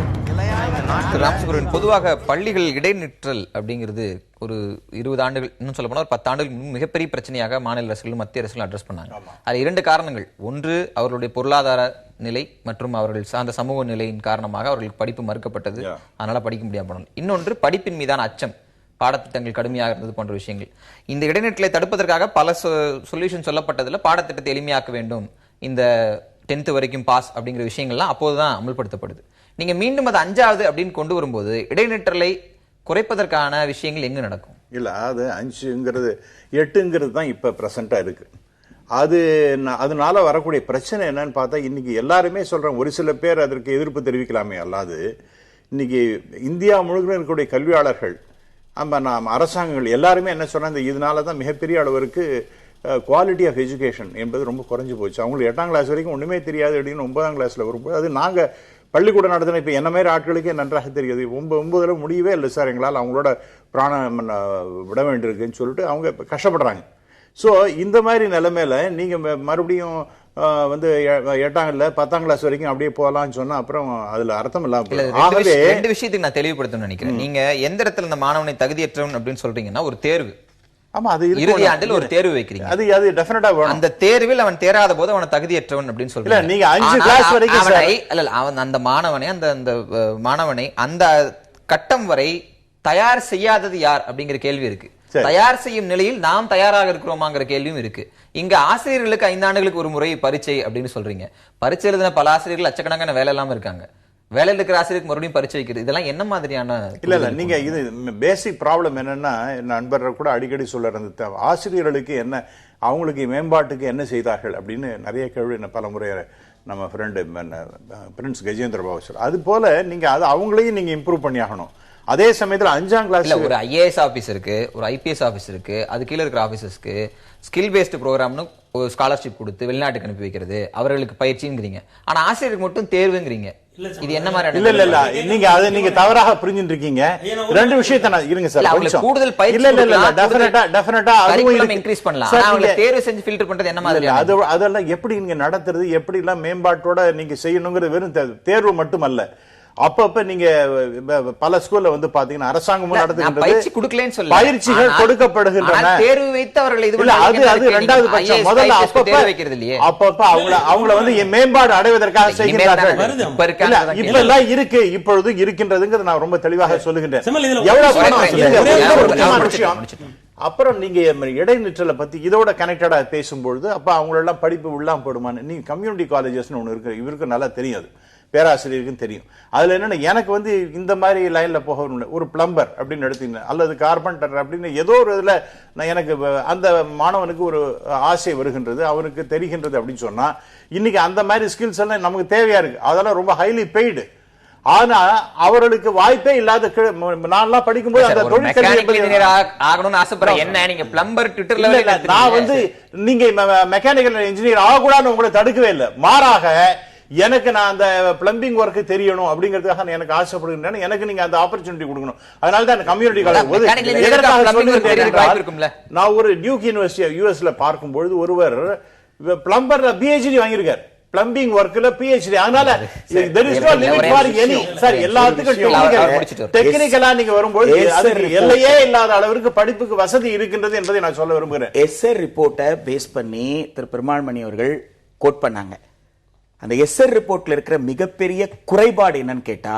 ராமசுப்ரமணியன், பொதுவாக பள்ளிகள் இடைநிற்றல் அப்படிங்கிறது ஒரு 20 ஆண்டுகள், இன்னும் சொல்ல போனா ஒரு 10 ஆண்டுகள் மிகப்பெரிய பிரச்சனையாக மாநில அரசுகளும் மத்திய அரசுகளும் அட்ரஸ் பண்ணாங்க. அது 2 காரணங்கள். ஒன்று, அவர்களுடைய பொருளாதார நிலை மற்றும் அவர்கள் சார்ந்த சமூக நிலையின் காரணமாக அவர்களுக்கு படிப்பு மறுக்கப்பட்டது, அதனால படிக்க முடியாம போனது. இன்னொன்று, படிப்பின் மீதான அச்சம், பாடத்திட்டங்கள் கடுமையாக இருந்தது போன்ற விஷயங்கள். இந்த இடைநிற்றலை தடுப்பதற்காக பல சொல்யூஷன் சொல்லப்பட்டதுல பாடத்திட்டத்தை எளிமையாக்க வேண்டும், இந்த 10th வரைக்கும் பாஸ் அப்படிங்கிற விஷயங்கள்லாம் அப்போதுதான் அமல்படுத்தப்படுது. நீங்க மீண்டும் அது 5வது அப்படின்னு கொண்டு வரும்போது இடைநிற்றலை குறைப்பதற்கான விஷயங்கள் எங்க நடக்கும்? இல்ல, அது 5ங்கிறது 8ங்கிறது தான் இப்ப பிரசண்டா இருக்கு. அதனால வரக்கூடிய பிரச்சனை என்னன்னு பார்த்தா, இன்னைக்கு எல்லாருமே சொல்றாங்க, ஒரு சில பேர் அதற்கு எதிர்ப்பு தெரிவிக்கலாமே அல்லாது, இன்னைக்கு இந்தியா முழுக்க இருக்கக்கூடிய கல்வியாளர்கள், நாம் அரசாங்கங்கள் எல்லாருமே என்ன சொன்னாங்க, இதனால தான் மிகப்பெரிய அளவிற்கு குவாலிட்டி ஆஃப் எஜுகேஷன் என்பது ரொம்ப குறைஞ்சு போச்சு. அவங்களுக்கு 8ஆம் கிளாஸ் வரைக்கும் ஒண்ணுமே தெரியாது அப்படின்னு 9ஆம் கிளாஸ்ல வரும்போது, அது நாங்க பள்ளிக்கூடம் நடத்தின இப்ப என்ன மாதிரி ஆட்களுக்கே நன்றாக தெரியாது. 9 முடியவே இல்லை சார், எங்களால் அவங்களோட பிராணம் விட வேண்டியிருக்குன்னு சொல்லிட்டு அவங்க கஷ்டப்படுறாங்க. ஸோ இந்த மாதிரி நிலைமையில நீங்க மறுபடியும் வந்து 8ஆம் இல்ல 10ஆம் கிளாஸ் வரைக்கும் அப்படியே போகலாம்னு சொன்னா அப்புறம் அதுல அர்த்தம் இல்லாம. ஆகவே 2 விஷயத்துக்கு நான் தெளிவுபடுத்தணும்னு நினைக்கிறேன். நீங்க எந்த இடத்துல இந்த மாணவனை தகுதியற்றவன் அப்படின்னு சொல்றீங்கன்னா, ஒரு தேர்வு, ஆமா, அது இறுதி ஆண்டில் ஒரு தேர்வு வைக்கிறீங்க, அது டெஃபினட்டா வேணும். அந்த தேர்வில் அவன் தேராத போது அவனை தகுதியற்றவன் அப்படின்னு சொல்றீங்க. நீங்க 5 கிளாஸ் வரைக்கும் அவன் அந்த மாணவனை அந்த கட்டம் வரை தயார் செய்யாதது யார் அப்படிங்கிற கேள்வி இருக்கு. தயார் செய்யும் நிலையில் நாம் தயாராக இருக்கிறோமாங்கிற கேள்வியும் இருக்கு. இங்க ஆசிரியர்களுக்கு 5 ஆண்டுகளுக்கு ஒரு முறை பரீட்சை அப்படின்னு சொல்றீங்க. பரீட்சை எழுதின பல ஆசிரியர்கள் லட்சக்கணக்கான வேலை இல்லாம இருக்காங்க. வேலையில் இருக்கிற ஆசிரியருக்கு மறுபடியும் பரீட்சை வைக்கிறது, இதெல்லாம் என்ன மாதிரியான? இல்ல நீங்க இது பேசிக் ப்ராப்ளம் என்னன்னா, நண்பர்கள் கூட அடிக்கடி சொல்ல, ஆசிரியர்களுக்கு என்ன, அவங்களுக்கு மேம்பாட்டுக்கு என்ன செய்தார்கள் அப்படின்னு நிறைய கேள்வி பல முறை நம்ம friend Prince Gajendra Babu sir. அது போல நீங்க அது அவங்களையும் நீங்க இம்ப்ரூவ் பண்ணி ஆகணும். அதே சமயத்துல 5ஆம் கிளாஸ் ஒரு ஐஏஎஸ் ஆபீஸ் இருக்கு, ஒரு ஐபிஎஸ் ஆபீஸ் இருக்கு, அது கீழே இருக்கிற ஆபீசர்ஸ்க்கு ஸ்கில் பேஸ்டு ப்ரோக்ராம்னு ஒரு ஸ்காலர்ஷிப் கொடுத்து வெளிநாட்டுக்கு அனுப்பி வைக்கிறது, அவர்களுக்கு பயிற்சிங்கிறீங்க. ஆனா ஆசிரியருக்கு மட்டும் தேர்வுங்கிறீங்க. இது என்ன மாதிரி? இல்ல நீங்க அதை நீங்க தவறாக புரிஞ்சுட்டு இருக்கீங்க. 2 விஷயத்தை நான் இருங்க சார், அவங்களுக்கு கூடுதல் பயிற்சி டெஃபினட்டா அதுவும் இன்கிரீஸ் பண்ணலாம். அவங்களை தேர்வு செஞ்சு ஃபில்டர் பண்றது என்ன மாதிரி? அதெல்லாம் எப்படி நீங்க நடத்துறது, எப்படி எல்லாம் மேம்பாட்டோட நீங்க செய்யணுங்கிறது வெறும் தேர்வு மட்டுமல்ல. அப்பப்ப நீங்க பல ஸ்கூல்ல வந்து பாத்தீங்கன்னா அரசாங்கமும் நடத்துகின்றது, பயிற்சி கொடுக்கலன்னு சொல்ல, பயிற்சிகள் கொடுக்கப்படுகின்றன. தேர்வு வைத்து அவர்கள் இது அது 2வது பட்சம். முதல்ல அப்பப்ப அவங்கள வந்து மேம்பாடு அடைவதற்காக செய்கிறார்கள். இப்ப எல்லாம் இருக்கு, இப்பொழுது இருக்கின்றதுங்கிறது நான் ரொம்ப தெளிவாக சொல்லுகின்றேன். அப்புறம் நீங்க இடைநிற்றலை பத்தி இதோட கனெக்டடா பேசும்பொழுது, அப்ப அவங்களெல்லாம் படிப்பு உள்ளாம போடுமான்னு, நீங்க கம்யூனிட்டி காலேஜஸ்னு ஒண்ணு இருக்கு, இவருக்கு நல்லா தெரியாது, பேராசிரியருக்கும் தெரியும். அதுல என்னன்னா, எனக்கு வந்து இந்த மாதிரி லைன்ல போக ஒரு பிளம்பர் அப்படின்னு எடுத்தீங்க, அல்லது கார்பெண்டர் அப்படின்னு ஏதோ ஒரு இதுல எனக்கு அந்த மாணவனுக்கு ஒரு ஆசை வருகின்றது, அவனுக்கு தெரிகின்றது அப்படின்னு சொன்னா, இன்னைக்கு அந்த மாதிரி ஸ்கில்ஸ் எல்லாம் நமக்கு தேவையா இருக்கு. அதெல்லாம் ரொம்ப ஹைலி பெய்டு. ஆனா அவர்களுக்கு வாய்ப்பே இல்லாத, நான் படிக்கும்போது அந்த தொழிற்கல்வி ஆகணும்னு ஆசைப்படுறேன். என்ன நீங்க பிளம்பர் ட்விட்டர்ல, நான் வந்து நீங்க மெக்கானிக்கல் இன்ஜினியர் ஆகக்கூடாதுன்னு உங்களை தடுக்கவே இல்லை. மாறாக எனக்கு நான் அந்த பிளம்பிங் ஒர்க் தெரியணும் அப்படிங்கிறதுக்காக எனக்கு ஆசைப்படுகிறேன். எனக்கு நீங்க அந்த ஆப்பர்ச்சுனிட்டி கொடுக்கணும். அதனால தான் கம்யூனிட்டி காலேஜ். நான் ஒரு டியூக் யூனிவர்சிட்டி யூஎஸ்ல பார்க்கும்போது ஒருவர் பிளம்பர்ல பிஹெச்டி வாங்கியிருக்காரு. பிளம்பிங் ஒர்க்ல PhD. அதனால there is no limit for any. Sir எல்லாத்துக்கும் டெக்னிக்கலா நீங்க வரும்போது அதுக்கு எல்லையே இல்லாத அளவுக்கு படிப்புக்கு வசதி இருக்கின்றது என்பதை நான் சொல்ல விரும்புகிறேன். எஸ்ஆர் ரிப்போர்ட்டை பேஸ் பண்ணி திரு பெருமாள்மணி அவர்கள் கோட் பண்ணாங்க. அந்த எஸ்ஆர் ரிப்போர்ட்ல இருக்கிற மிகப்பெரிய குறைபாடு என்னன்னு கேட்டா,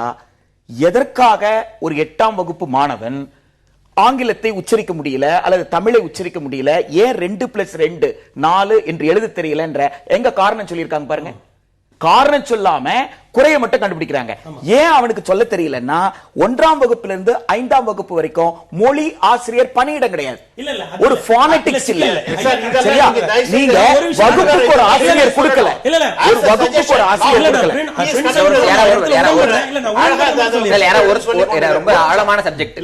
எதற்காக ஒரு 8ஆம் வகுப்பு மாணவன் ஆங்கிலத்தை உச்சரிக்க முடியல அல்லது தமிழை உச்சரிக்க முடியல, ஏன் 2+2 4 என்று எழுத தெரியல என்ற எங்க காரணம் சொல்லியிருக்காங்க பாருங்க. காரணம் சொல்லாம குறைய மட்டும் கண்டுபிடிக்கிறாங்க. ஏன் அவனுக்கு சொல்ல தெரியலன்னா 1ஆம் வகுப்புல இருந்து 5ஆம் வகுப்பு வரைக்கும் மொழி ஆசிரியர் பணியிடம் கிடையாது, ஒரு போனடிக்ஸ் இல்ல. சரியா? நீங்க வகுப்புக்கு ஒரு ஆசிரியர் கொடுக்கல, ஒரு வகுப்புக்கு ஒரு ஆசிரியர் கொடுக்கல. ரொம்ப ஆழமான சப்ஜெக்ட்.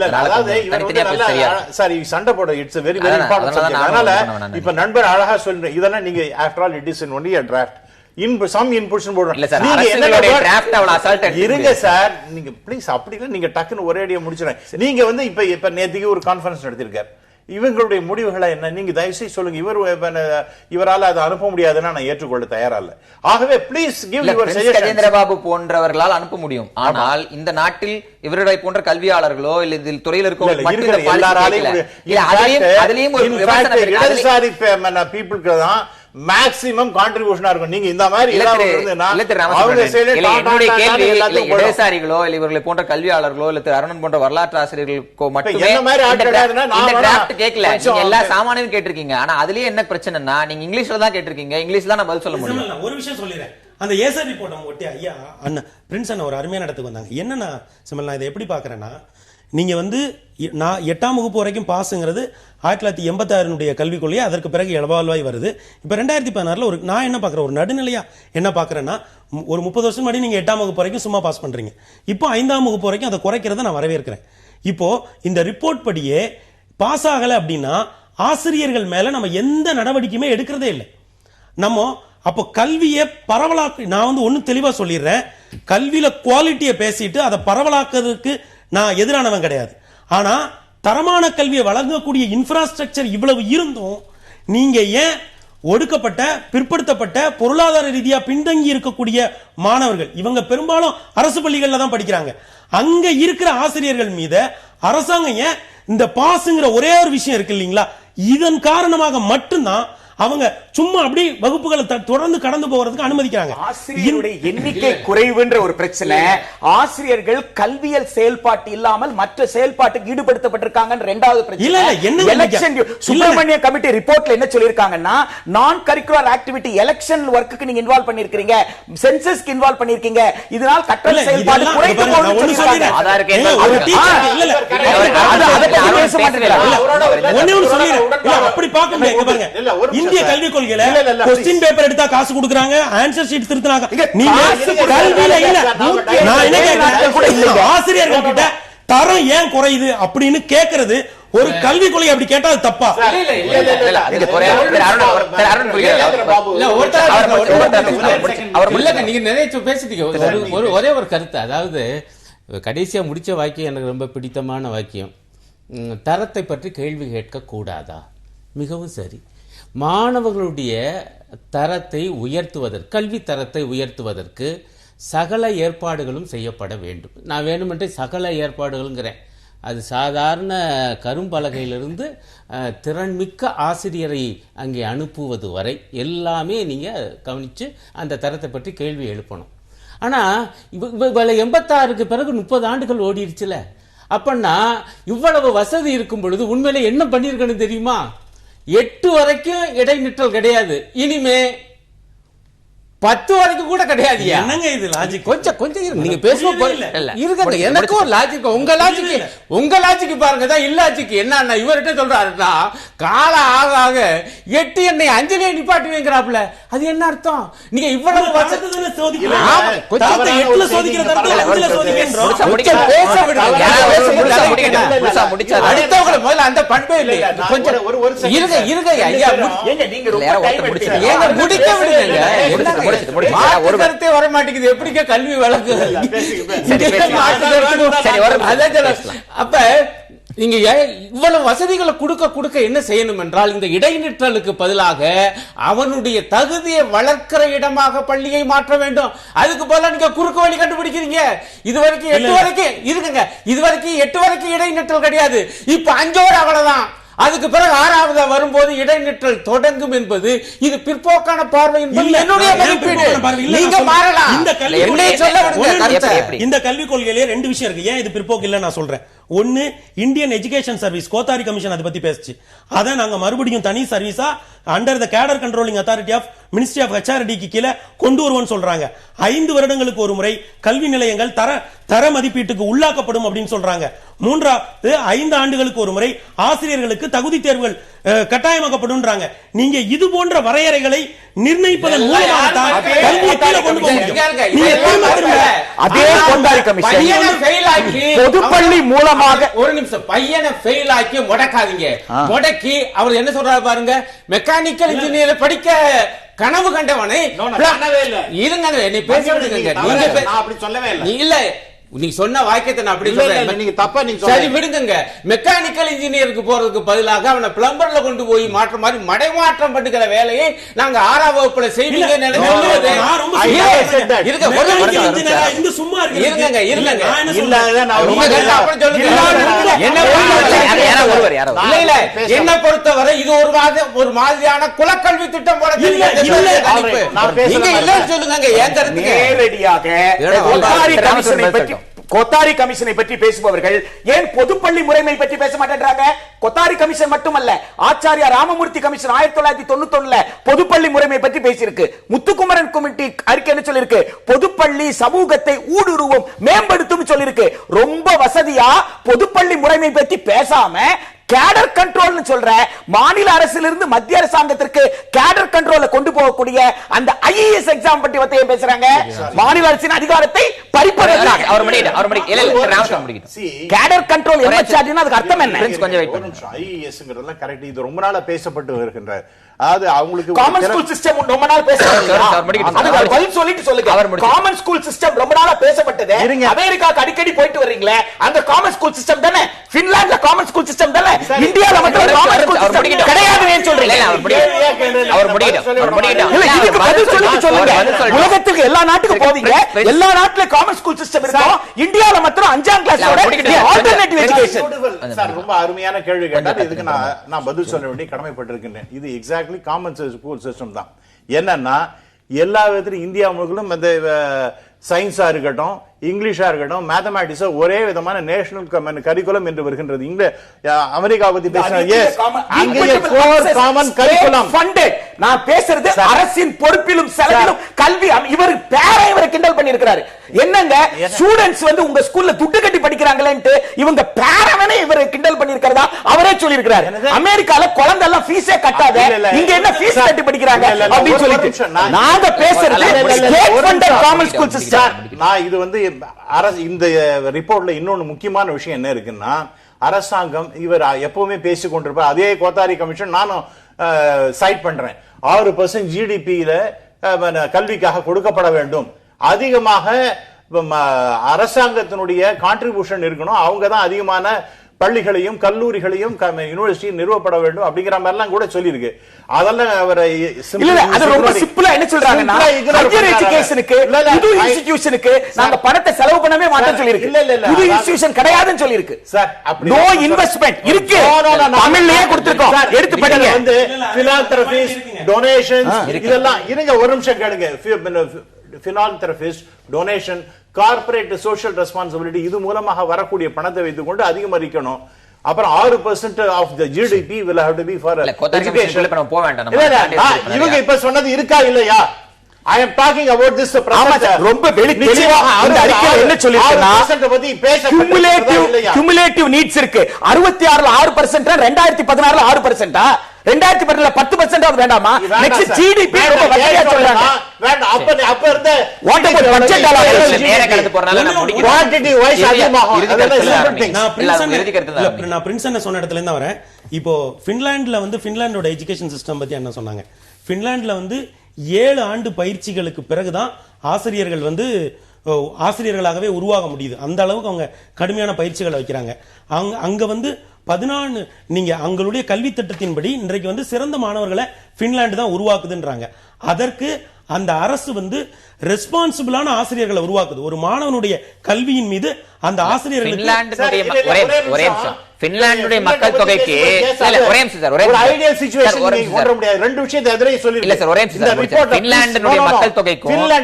சார் சண்டை போட it's very very important subject. அதனால இப்ப நண்பர் அழகா சொல்றேன், இதெல்லாம் நீங்க after all it is only a draft. இருங்க சார், நீங்க ப்ளீஸ் அப்படி இல்ல, நீங்க டக்குன்னு ஒரேடியா முடிச்சிடுறேன். நீங்க வந்து இப்ப நேத்துக்கு ஒரு கான்ஃபரன்ஸ் நடத்திருக்காரு, இவங்களுடைய முடிவுகளை என்ன நீங்க தயவுசெய்து சொல்லுங்க. இவரால் அதை அனுப்ப முடியாதுன்னா நான் ஏற்றுக்கொள்ள தயாரா இல்ல. ஆகவே please give your suggestion. Gajendra Babu போன்றவர்களால் அனுப்ப முடியும், ஆனால் இந்த நாட்டில் இவருடைய போன்ற கல்வியாளர்களோ இல்ல இதில் துறையில் இருக்கவங்க எல்லாராலையும் இடதுசாரி பீப்புளுக்கு தான் மேக்ஸிமம் கான்ட்ரிபியூஷனா இருக்கும். நீங்க இந்த மாதிரி இடதுசாரிகளோ இல்ல இவர்களை போன்ற கல்வியாளர்களோ இல்ல அருணன் போன்ற வரலாற்று ஆசிரியர்களுக்கோ மட்டுமே கேட்கல, நீங்க எல்லா சாமானியும் கேட்டிருக்கீங்க. ஆனா அதுலயே என்ன பிரச்சனைனா, நீங்க இங்கிலீஷ்ல தான் கேட்டிருக்கீங்க, இங்கிலீஷ்ல தான் நான் பதில் சொல்ல முடியும். ஒரு விஷயம் சொல்லிடுறேன், அந்த ஏசர் ரிப்போர்ட் ஒட்டி ஐயா அண்ணன் பிரின்ஸ் அண்ணன் ஒரு அருமையான இடத்துக்கு வந்தாங்க. என்னன்னா சிமல், நான் இதை எப்படி பாக்குறேன்னா, நீங்க வந்து நான் 8ஆம் வகுப்பு வரைக்கும் பாஸ்ங்கிறது 1986 கல்விக் கொள்கை, அதற்கு பிறகு எவால்வாய் வருது. இப்ப 2016 நான் என்ன பாக்குறேன், ஒரு நடுநிலையா என்ன பாக்குறேன்னா, ஒரு 30 வருஷம் முன்னாடி நீங்க 8ஆம் வகுப்பு வரைக்கும் சும்மா பாஸ் பண்றீங்க, இப்போ 5ஆம் வகுப்பு வரைக்கும் அதை குறைக்கிறத நான் வரவேற்கிறேன். இப்போ இந்த ரிப்போர்ட் படியே பாஸ் ஆகல அப்படின்னா ஆசிரியர்கள் மேல நம்ம எந்த நடவடிக்கையுமே எடுக்கிறதே இல்லை. நம்ம அப்போ கல்வியை பரவலாக்கு, நான் வந்து ஒன்னு தெளிவா சொல்லிடுறேன், கல்வியில குவாலிட்டியை பேசிட்டு அதை பரவலாக்குறதுக்கு நான் எதிரானவன் கிடையாது. ஆனா தரமான கல்வியை வழங்கக்கூடிய இன்ஃப்ராஸ்ட்ரக்சர் இவ்வளவு இருந்தும் நீங்க ஏன் ஒடுக்கப்பட்ட பிற்படுத்தப்பட்ட பொருளாதார ரீதியா பின்தங்கி இருக்கக்கூடிய மாணவர்கள், இவங்க பெரும்பாலும் அரசு பள்ளிகள்ல தான் படிக்கிறாங்க, அங்க இருக்கிற ஆசிரியர்கள் மீது அரசாங்கம் ஏன் இந்த பாஸ்ங்கிற ஒரே ஒரு விஷயம் இருக்கு இல்லீங்களா, இதன் காரணமாக மட்டும்தான் அவங்க சும்மா அப்படி வகுப்புகளை தொடர்ந்து கடந்து போறதுக்கு அனுமதிக்கிறாங்க. ஆசிரியருடைய எண்ணிக்கை குறைவுன்ற ஒரு பிரச்சனை, ஆசிரியர்கள் கல்வியல் செயல்பாட்டு இல்லாமல் மற்ற செயல்பாட்டுக்கு ஈடுபடுத்தப்பட்டிருக்காங்க. இரண்டாவது பிரச்சனை, சுப்பிரமணிய கமிட்டி ரிப்போர்ட்ல என்ன சொல்லிருக்காங்கன்னா, நான் கரிக்குலர் ஆக்டிவிட்டி எலெக்ஷன் வர்க்குக்கு நீங்க இன்வால்வ் பண்ணிருக்கீங்க, சென்சஸ்க்கு இன்வால்வ் பண்ணிருக்கீங்க, இதனால் கற்றல் செயல்பாடு குறைந்து போகுதுன்னு சொல்றாங்க. அப்படி பார்க்க முடியாது. இந்திய கல்விக் கொள்கையில क्वेश्चन பேப்பர் எடுத்தா காசு கொடுக்கறாங்க, ஆன்சர் ஷீட் திருத்துறாங்க. நீங்க கல்வியில இல்ல, நான் என்ன கேக்குறேன், ஆசிரியர்கள் கிட்ட தரம் ஏன் குறையுது அப்படின்னு கேக்குறது ஒரு கல்விக் கொள்கை, அப்படி கேட்டா அது தப்பா? நீங்க நிறைய பேசிட்டீங்க. ஒரே ஒரு கருத்து, அதாவது கடைசியா முடிச்ச வாக்கியம் எனக்கு ரொம்ப பிடித்தமான வாக்கியம், தரத்தை பற்றி கேள்வி கேட்க கூடாதா? மிகவும் சரி. மாணவர்களுடைய தரத்தை உயர்த்துவதற்கு, கல்வி தரத்தை உயர்த்துவதற்கு சகல ஏற்பாடுகளும் செய்யப்பட வேண்டும். நான் வேணுமென்றே சகல ஏற்பாடுகள்ங்கிறேன். அது சாதாரண கரும்பலகையிலிருந்து திறன்மிக்க ஆசிரியரை அங்கே அனுப்புவது வரை எல்லாமே நீங்கள் கவனித்து அந்த தரத்தை பற்றி கேள்வி எழுப்பணும். ஆனால் 86க்கு பிறகு 30 ஆண்டுகள் ஓடிடுச்சுல, அப்படின்னா இவ்வளவு வசதி இருக்கும் பொழுது உண்மையிலே என்ன பண்ணியிருக்கணும் தெரியுமா? 8 வரைக்கும் இடைநிற்றல் கிடையாது, இனிமே 10 வரைக்கும் கூட கிடையாது. என்னங்க இது லாஜிக்? கொஞ்சம் நீங்க பேசுவோம் இருங்க, எனக்கு ஒரு லாஜிக், உங்க லாஜிக் பாருங்க தான் இல்லாஜிக். என்ன இவர்கிட்ட சொல்றாருன்னா, கால ஆக ஆக 8 என்னை 5லே நிப்பாட்டுவேங்கிறாப்ல, அது என்ன அர்த்தம்? நீங்க இவ்வளவு அடுத்தவங்களை முதல்ல அந்த பண்பே இல்லை. கொஞ்சம் இருங்க ஐயா, முடிக்க விடுங்க. கருத்தே வர மாட்டேங்குது, எப்படிங்க கல்வி வழக்கு? அப்ப நீங்க இவ்வளவு வசதிகளை கொடுக்க என்ன செய்யணும் என்றால், இந்த இடைநிற்றலுக்கு பதிலாக அவனுடைய தகுதியை வளர்க்கிற இடமாக பள்ளியை மாற்ற வேண்டும். அதுக்கு பதிலாக நீங்க குறுக்கு வழி கண்டுபிடிக்கிறீங்க. இதுவரைக்கும் 8 வரைக்கும் இருக்குங்க, இதுவரைக்கும் 8 வரைக்கும் இடைநிற்றல் கிடையாது. இப்ப 5 அவ்வளவுதான். அதுக்கு பிறகு 6வது வரும்போது இடைநிற்றல் தொடங்கும் என்பது இது பிற்போக்கான பார்வை என்பது என்னுடைய மதிப்பீடு. நீங்க மாறலாம். இந்த கல்விக் கொள்கையிலே 2 விஷயம் இருக்கு. ஏன் இது பிற்போக்கு இல்ல நான் சொல்றேன். ஒன்னு, Indian education service Kothari commission அதை பத்தி பேசுச்சு. அதை நாங்க மறுபடியும் தனி சர்வீஸா under the cadre controlling authority of ministry of HRDக்கு கீழே கொண்டு வருவோம்னு சொல்றாங்க. 5 வருடங்களுக்கு ஒரு முறை கல்வி நிலையங்கள் தர மதிப்பீட்டுக்கு உள்ளாக்கப்படும் அப்படின்னு சொல்றாங்க. 3வது, 5 ஆண்டுகளுக்கு ஒரு முறை ஆசிரியர்களுக்கு தகுதி தேர்வுகள் கட்டாயமாக்கப்படும்ன்றாங்க. நீங்க இது போன்ற வரையறைகளை நிர்ணயிப்பதன் மூலமாக தான் கல்வியை கீழே கொண்டு போக முடியும். அதே கோத்தாரி கமிஷன் பொதுப்பள்ளி மூலமாக ஒரு நிமிஷம் பையனை ஃபெயில் ஆக்கி முடக்காதீங்க. முடக்கி அவர் என்ன சொல்றாரு பாருங்க, மெக்கானிக்கல் இன்ஜினியர் படிக்க கனவு கண்டவனை இருங்க, என்னை பேசுறதுங்க. நீங்க அப்படி சொல்லவே இல்ல, நீங்க சொன்ன வாக்கியத்தை நான் அப்படி சொல்றேன். நீங்க தப்பா நீங்க சரி விடுங்க. மெக்கானிக்கல் இன்ஜினியருக்கு போறதுக்கு பதிலாக அவனை பிளம்பர்ல கொண்டு போய் மாற்ற மாதிரி மடைமாற்றம் பண்ணுகிற வேலையை நாங்க 6ஆம் வகுப்புல செய்வீங்க. என்ன பொறுத்தவரை இது ஒரு மாதிரியான குலக்கல்வி திட்டம் போல நீங்க இல்லைன்னு சொல்லுங்க. ஏன் நேரடியாக கொத்தாரி கமிஷனை பற்றி பேசுபவர்கள் ஏன் பொதுப்பள்ளி முறைமை பற்றி பேச மாட்டேன்றாங்க? கொத்தாரி கமிஷன் மட்டுமல்ல, ஆச்சாரியா ராமமூர்த்தி கமிஷன் 1991 பொதுப்பள்ளி முறைமை பற்றி பேசியிருக்கு. முத்துக்குமரன் கமிட்டி அறிக்கை என்ன சொல்லிருக்கு? பொதுப்பள்ளி சமூகத்தை ஊடுருவும் மேம்படுத்தும் சொல்லிருக்கு. ரொம்ப வசதியா பொதுப்பள்ளி முறைமை பற்றி பேசாம கேடர் கண்ட்ரோல் சொல்ற மாநில அரசிலிருந்து மத்திய அரசாங்கத்திற்கு கேடர் கண்ட்ரோல கொண்டு போகக்கூடிய அந்த IAS எக்ஸாம் பற்றி பத்தி பேசுறாங்க. மாநில அரசின் அதிகாரத்தை பறிப்பதற்காக கேடர் கண்ட்ரோல் என்ன அதுக்கு அர்த்தம் என்ன? IASங்கிறதெல்லாம் கரெக்ட். இது ரொம்ப நாளா பேசப்பட்டு வருகின்ற, அதாவது அவங்களுக்கு காமன் ஸ்கூல் சிஸ்டம் ரொம்ப நாள் பேசப்பட்டது. பதில் சொல்லிட்டு சொல்லுங்க. காமன் ஸ்கூல் சிஸ்டம் ரொம்ப நாளா பேசப்பட்டது. அமெரிக்காக்கு அடிக்கடி போயிட்டு வர்றீங்களே, அந்த காமன் ஸ்கூல் சிஸ்டம் தானே? பின்லாந்துல காமன் ஸ்கூல் சிஸ்டம் தானே? இந்தியால மட்டும் காமன் ஸ்கூல் சிஸ்டம் கிடையாதுன்னு சொல்றீங்க. அவர் முடிக்கிட்டார். இல்ல, இதுக்கு பதில் சொல்லிட்டு சொல்லுங்க. உலகத்துக்கு எல்லா நாட்டுக்கு போவீங்க, எல்லா நாட்டுல காமன் ஸ்கூல் சிஸ்டம் இருக்கும். இந்தியால மட்டும் 5ஆம் கிளாஸோட ஆல்டர்னேட்டிவ் எஜுகேஷன். சார் ரொம்ப அருமையான கேள்வி கேட்டார். இதுக்கு நான் பதில் சொல்ல வேண்டிய கடமைப்பட்டிருக்கிறேன். இது எக்ஸாக்ட்லி காமன் ஸ்கூல் சிஸ்டம் தான். என்னன்னா எல்லா விதத்திலும் இந்தியா முழுவதும் அந்த சயின்ஸா இருக்கட்டும், இங்கிலீஷா இருக்கட்டும், மேத்தமேட்டிக்ஸா ஒரே விதமான நேஷனல் கரிக்குலம் என்று வருகின்றது. இங்க அமெரிக்கா பத்தி நான் பேசுறது அரசின் பொறுப்பிலும் செலவிலும் கல்வி. இவர் பேரை இவரை கிண்டல் பண்ணி இருக்கிறாரு. என்னங்க ஸ்டூடண்ட்ஸ் வந்து உங்க ஸ்கூல்ல துட்டு கட்டி படிக்கிறாங்களேன்ட்டு இவங்க பேரவனே இவரை கிண்டல் பண்ணி இருக்கிறதா அவரே சொல்லி இருக்கிறாரு. அமெரிக்கால குழந்தை எல்லாம் ஃபீஸே கட்டாத, இங்க என்ன ஃபீஸ் கட்டி படிக்கிறாங்க அப்படின்னு சொல்லிட்டு நாங்க பேசுறது state funded common school system. நான் இது வந்து இந்த ரிப்போர்ட்ல இன்னொன்னு முக்கியமான விஷயம் என்ன இருக்குன்னா, அரசாங்கம் இவர் எப்பவுமே பேசிக் கொண்டிருப்பார். அதே கோத்தாரி கமிஷன் நானும் சைட் பண்றேன். 6% GDP-ல கல்விக்காக கொடுக்கப்பட வேண்டும். அதிகமாக அரசாங்கத்தினுடைய கான்ட்ரிபியூஷன் இருக்கணும். அவங்க தான் அதிகமான பள்ளிகளையும் கல்லூரிகளையும் யூனிவர்சிட்டி நிறுவப்பட வேண்டும் அப்படிங்கிற மாதிரி எல்லாம் கூட சொல்லியிருக்கு. அதெல்லாம் அவரை ரொம்ப சிம்பிளா என்ன சொல்றாங்கன்னா, ஹையர் எஜுகேஷனுக்கு புது இன்ஸ்டிடியூஷனுக்கு நாங்க பணத்தை செலவு பண்ணவே மாட்டோம்னு சொல்லிருக்கு. புது இன்ஸ்டிடியூஷன் கிடையாதுன்னு சொல்லிருக்கு. சார் அப்படி நோ இன்வெஸ்ட்மென்ட் இருக்கு. தமிழ்லயே கொடுத்திருக்கோம், எடுத்து படிங்க. வந்து philanthropies, donations இதெல்லாம் இருங்க ஒரு நிமிஷம் கேளுங்க. philanthropies, donation, corporate social responsibility இது மூலமாக வரக்கூடிய பணத்தை வைத்துக் கொண்டு அதிகரிக்கணும். அப்புறம் 6% of the GDP will have to be for education. போக வேண்டாம். இவங்க இப்ப சொன்னது இருக்கா இல்லையா? I am talking about this ரொம்ப தெளிவா அந்த அறிக்கையில என்ன சொல்லிருக்குன்னா, பத்தி பேச cumulative needs இருக்கு. 66ல 6%, 2016ல 6%, 2010ல 10% வேண்டாமா? நெக்ஸ்ட் ஜிடிபி ரொம்ப வசதியா சொல்றாங்க. வேண்டாம். அப்ப இருந்த வாட் அபௌட் பட்ஜெட் அலோகேஷன் நேர கடந்து போறனால நான் முடிக்கிறேன். குவாண்டிட்டி வைஸ் அதிகமாக நான் பிரின்சன் சொன்ன இடத்துல இருந்து வரேன். இப்போ பின்லாந்துல வந்து பின்லாந்தோட எஜுகேஷன் சிஸ்டம் பத்தி என்ன சொன்னாங்க? பின்லாந்துல வந்து 7 ஆண்டு பயிற்சிகளுக்கு பிறகுதான் ஆசிரியர்கள் வந்து ஆசிரியர்களாகவே உருவாக முடியுது. அந்த அளவுக்கு அவங்க கடுமையான பயிற்சிகளை வைக்கிறாங்க. அங்க வந்து 14 நீங்க அவங்களுடைய கல்வி திட்டத்தின்படி இன்றைக்கு வந்து சிறந்த மாணவர்களை பின்லாந்து தான் உருவாக்குதுன்றாங்க. அதற்கு அந்த அரசு வந்து ரெஸ்பான்சிபிளான ஆசிரியர்களை உருவாக்குது. ஒரு மாணவனுடைய கல்வியின் மீது அந்த ஆசிரியர்களுடைய பின்லாந்துடைய மக்கள் தொகைக்கு ஒரே நிமிஷம் சார், ஒரு ஐடியல் சிச்சுவேஷன் நீங்க கொண்டு வர முடியாது. ரெண்டு விஷயத்தை எதிரே சொல்லி இல்ல சார், ஒரே நிமிஷம் சார். பின்லாந்துடைய மக்கள் தொகைக்கும்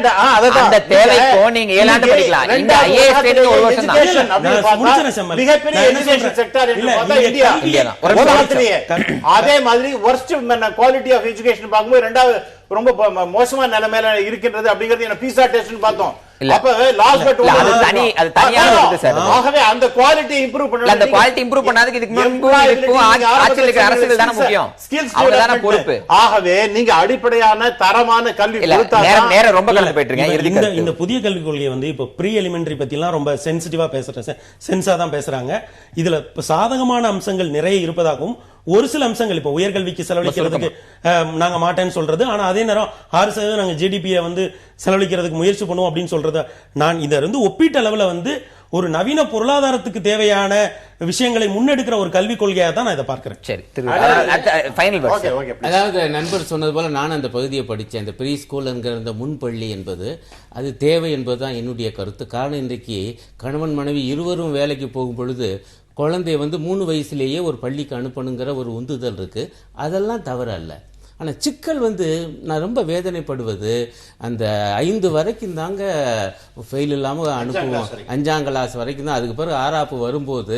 அந்த தேவைக்கும் நீங்க 7 ஆண்டு படிக்கலாம். இந்த ஐஏஎஸ் ட்ரெயினிங் ஒரு வருஷம் தான். மிகப்பெரிய எஜுகேஷன் செக்டார் என்று பார்த்தா இந்தியா தான். அதே மாதிரி வொர்ஸ்ட் குவாலிட்டி ஆஃப் எஜுகேஷன் பார்க்கும்போது ரெண்டாவது ரொம்ப மோசமான நிலைமையில இருக்கின்றது அப்படிங்கிறது என்ன பீஸா டெஸ்ட் பார்த்தோம். அப்ப லாஸ்ட் பட் அது தனியா வருது சார். ஆகவே அந்த குவாலிட்டி இம்ப்ரூவ் பண்ணனும். அந்த குவாலிட்டி இம்ப்ரூவ் பண்ணாததுக்கு இதுக்கு முன்பு ஆட்சியில் இருக்கிற அரசுகள் தான முக்கியம். அவங்க தான பொறுப்பு. ஆகவே நீங்க அடிப்படையான தரமான கல்வி கொடுத்தா நேர ரொம்ப கலந்து போயிட்டு இருக்கீங்க. இந்த புதிய கல்விக் கொள்கை வந்து இப்ப ப்ரீ எலிமெண்டரி பத்தி எல்லாம் ரொம்ப சென்சிட்டிவா பேசுறாங்க, சென்ஸா தான் பேசுறாங்க. இதுல சாதகமான அம்சங்கள் நிறைய இருப்பதாகவும், ஒரு சில அம்சங்கள் இப்ப உயர்கல்விக்கு செலவழிக்கிறதுக்கு நாங்க மாட்டேன்னு சொல்றது, ஆனா அதே நேரம் 6% நாங்க ஜிடிபியை வந்து செலவழிக்கிறதுக்கு முயற்சி பண்ணுவோம் அப்படின்னு சொல்றது, நான் இதை வந்து ஒப்பீட்டு அளவுல வந்து ஒரு நவீன பொருளாதாரத்துக்கு தேவையான விஷயங்களை முன்னெடுக்கிற ஒரு கல்விக் கொள்கையாக தான் நான் இதை பார்க்கிறேன். சரி, அதாவது நண்பர் சொன்னது போல நான் அந்த பகுதியை படித்தேன். இந்த ப்ரீ ஸ்கூல் என்கிற இந்த முன்பள்ளி என்பது அது தேவை என்பதுதான் என்னுடைய கருத்து. காரணம், இன்றைக்கு கணவன் மனைவி இருவரும் வேலைக்கு போகும் பொழுது குழந்தைய வந்து 3 வயசுலேயே ஒரு பள்ளிக்கு அனுப்பணுங்கிற ஒரு உந்துதல் இருக்கு. அதெல்லாம் தவறு அல்ல. ஆனால் சிக்கல் வந்து நான் ரொம்ப வேதனைப்படுவது, அந்த 5 வரைக்கும் தாங்க ஃபெயில் இல்லாமல் அனுப்புவோம், 5ஆம் கிளாஸ் வரைக்கும் தான், அதுக்கு பிறகு 6ஆப்பு வரும்போது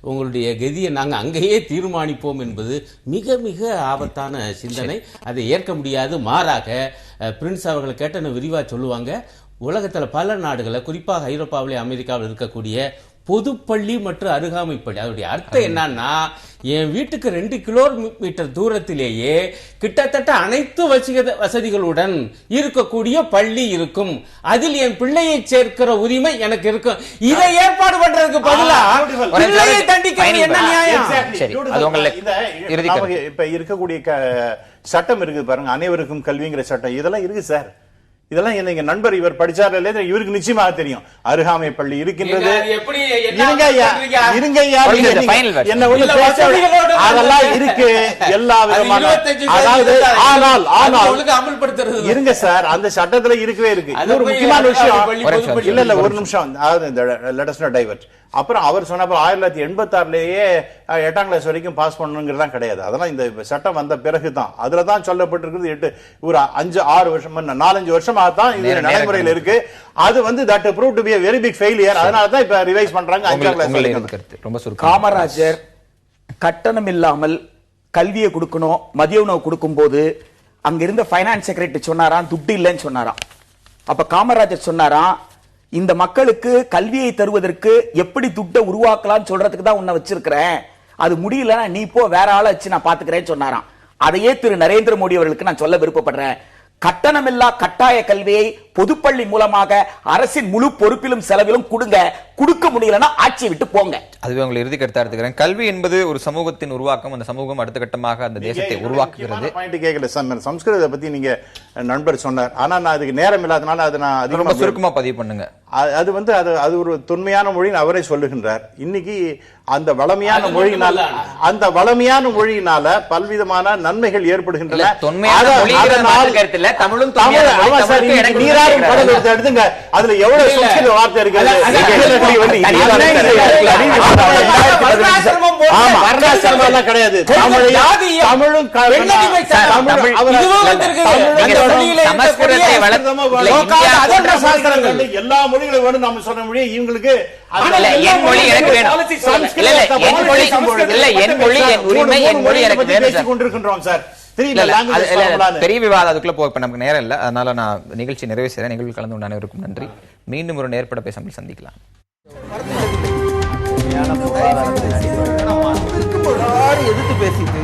உங்களுடைய கதியை நாங்கள் அங்கேயே தீர்மானிப்போம் என்பது மிக மிக ஆபத்தான சிந்தனை. அதை ஏற்க முடியாது. மாறாக பிரின்ஸ் அவர்களை கேட்ட விரிவாக சொல்லுவாங்க. உலகத்தில் பல நாடுகளில், குறிப்பாக ஐரோப்பாவிலே அமெரிக்காவில் இருக்கக்கூடிய பொதுப்பள்ளி மற்றும் அருகாமை பள்ளி, அதனுடைய அர்த்தம் என்னன்னா, என் வீட்டுக்கு 2 கிலோமீட்டர் தூரத்திலேயே கிட்டத்தட்ட அனைத்து வசதிகளுடன் இருக்கக்கூடிய பள்ளி இருக்கும். அதில் என் பிள்ளையை சேர்க்கிற உரிமை எனக்கு இருக்கும். இதை ஏற்பாடு பண்றதுக்கு பதிலா பிள்ளையை தண்டிக்கிறது என்ன நியாயம்? இப்ப இருக்கக்கூடிய சட்டம் இருக்குது பாருங்க, அனைவருக்கும் கல்விங்கிற சட்டம், இதெல்லாம் இருக்கு சார். இதெல்லாம் எங்க நண்பர் இவர் படிச்சார் இல்ல, இவருக்கு நிச்சயமாக தெரியும். அருகாமை பள்ளி இருக்கின்றது. அதெல்லாம் இருக்கு எல்லா விதமான. அமல்படுத்துறது இருங்க சார், அந்த சட்டத்துல இருக்கவே இருக்கு. இது ஒரு முக்கியமான விஷயம். இல்ல ஒரு நிமிஷம், லெட் அஸ் நாட் டைவர்ட். அப்புறம் அவர் சொன்ன 1986லயே 8ஆம் கிளாஸ் வரைக்கும் பாஸ் பண்ணணுங்கிறதா கிடையாது. அதெல்லாம் இந்த சட்டம் வந்த பிறகுதான். அதுலதான் சொல்லப்பட்டிருக்கிறது. ஒரு 5-6 வருஷம் 4-5 வருஷமாக தான் இது நடைமுறையில் இருக்கு. அது வந்து that prove to be a very big failure. அதனால தான் இப்ப ரிவைஸ் பண்றாங்க 5ஆம் கிளாஸ் வரைக்கும். ரொம்ப சுருக்கம். காமராஜர் கட்டணம் இல்லாமல் கல்வியை கொடுக்கணும், மதிய உணவு கொடுக்கும் போது அங்க இருந்த பைனான்ஸ் செக்ரட்டரி சொன்னாராம், துட்டு இல்லைன்னு சொன்னாராம். அப்ப காமராஜர் சொன்னாராம், இந்த மக்களுக்கு கல்வியை தருவதற்கு எப்படி துட்டை உருவாக்கலாம் சொல்றதுக்கு தான் உன்னை வச்சிருக்கிறேன், அது முடியலன்னா நீ போ, வேற ஆளை வச்சு நான் பாத்துக்கிறேன்னு சொன்னாராம். அதையே திரு நரேந்திர மோடி அவர்களுக்கு நான் சொல்ல விருப்பப்படுறேன். கட்டணமில்லா கட்டாய கல்வியை பொதுப்பள்ளி மூலமாக அரசின் முழு பொறுப்பிலும் செலவிலும் கொடுங்க. கொடுக்க முடியலன்னா ஆட்சியை விட்டு போங்க. அதுவே உங்களை இறுதி கருத்தா எடுத்துக்கிறேன். கல்வி என்பது ஒரு சமூகத்தின் உருவாக்கம். அந்த சமூகம் அடுத்த கட்டமாக அந்த தேசத்தை உருவாக்குகிறது. பாயிண்ட் கேட்கல சார், சம்ஸ்கிருதத்தை பத்தி நீங்க நண்பர் சொன்னார். ஆனா நான் அதுக்கு நேரம் இல்லாதனால அதை நான் ரொம்ப சுருக்கமா பதிவு பண்ணுங்க. அது வந்து அது ஒரு தொன்மையான மொழின்னு அவரே சொல்லுகின்றார். இன்னைக்கு அந்த வளமையான மொழியினால பல்விதமான நன்மைகள் ஏற்படுகின்றன. எடுத்துங்க, அதுல எவ்வளவு சம்ஸ்கிருத வார்த்தை இருக்கிறது. கிடையாது. தமிழும் எல்லா மொழிகளும் வேணும் நம்ம சொன்ன மொழி இவங்களுக்கு. பெரிய விவாதம் அதுக்குள்ள போக நமக்கு நேரம் இல்ல. அதனால நான் நிகழ்ச்சி நிறைவு செய்யறேன். நிகழ்வில் கலந்து கொண்ட அனைவருக்கும் நன்றி. மீண்டும் ஒரு நேர்பட பேசாமல் சந்திக்கலாம். எதிர்த்து பேசிட்டு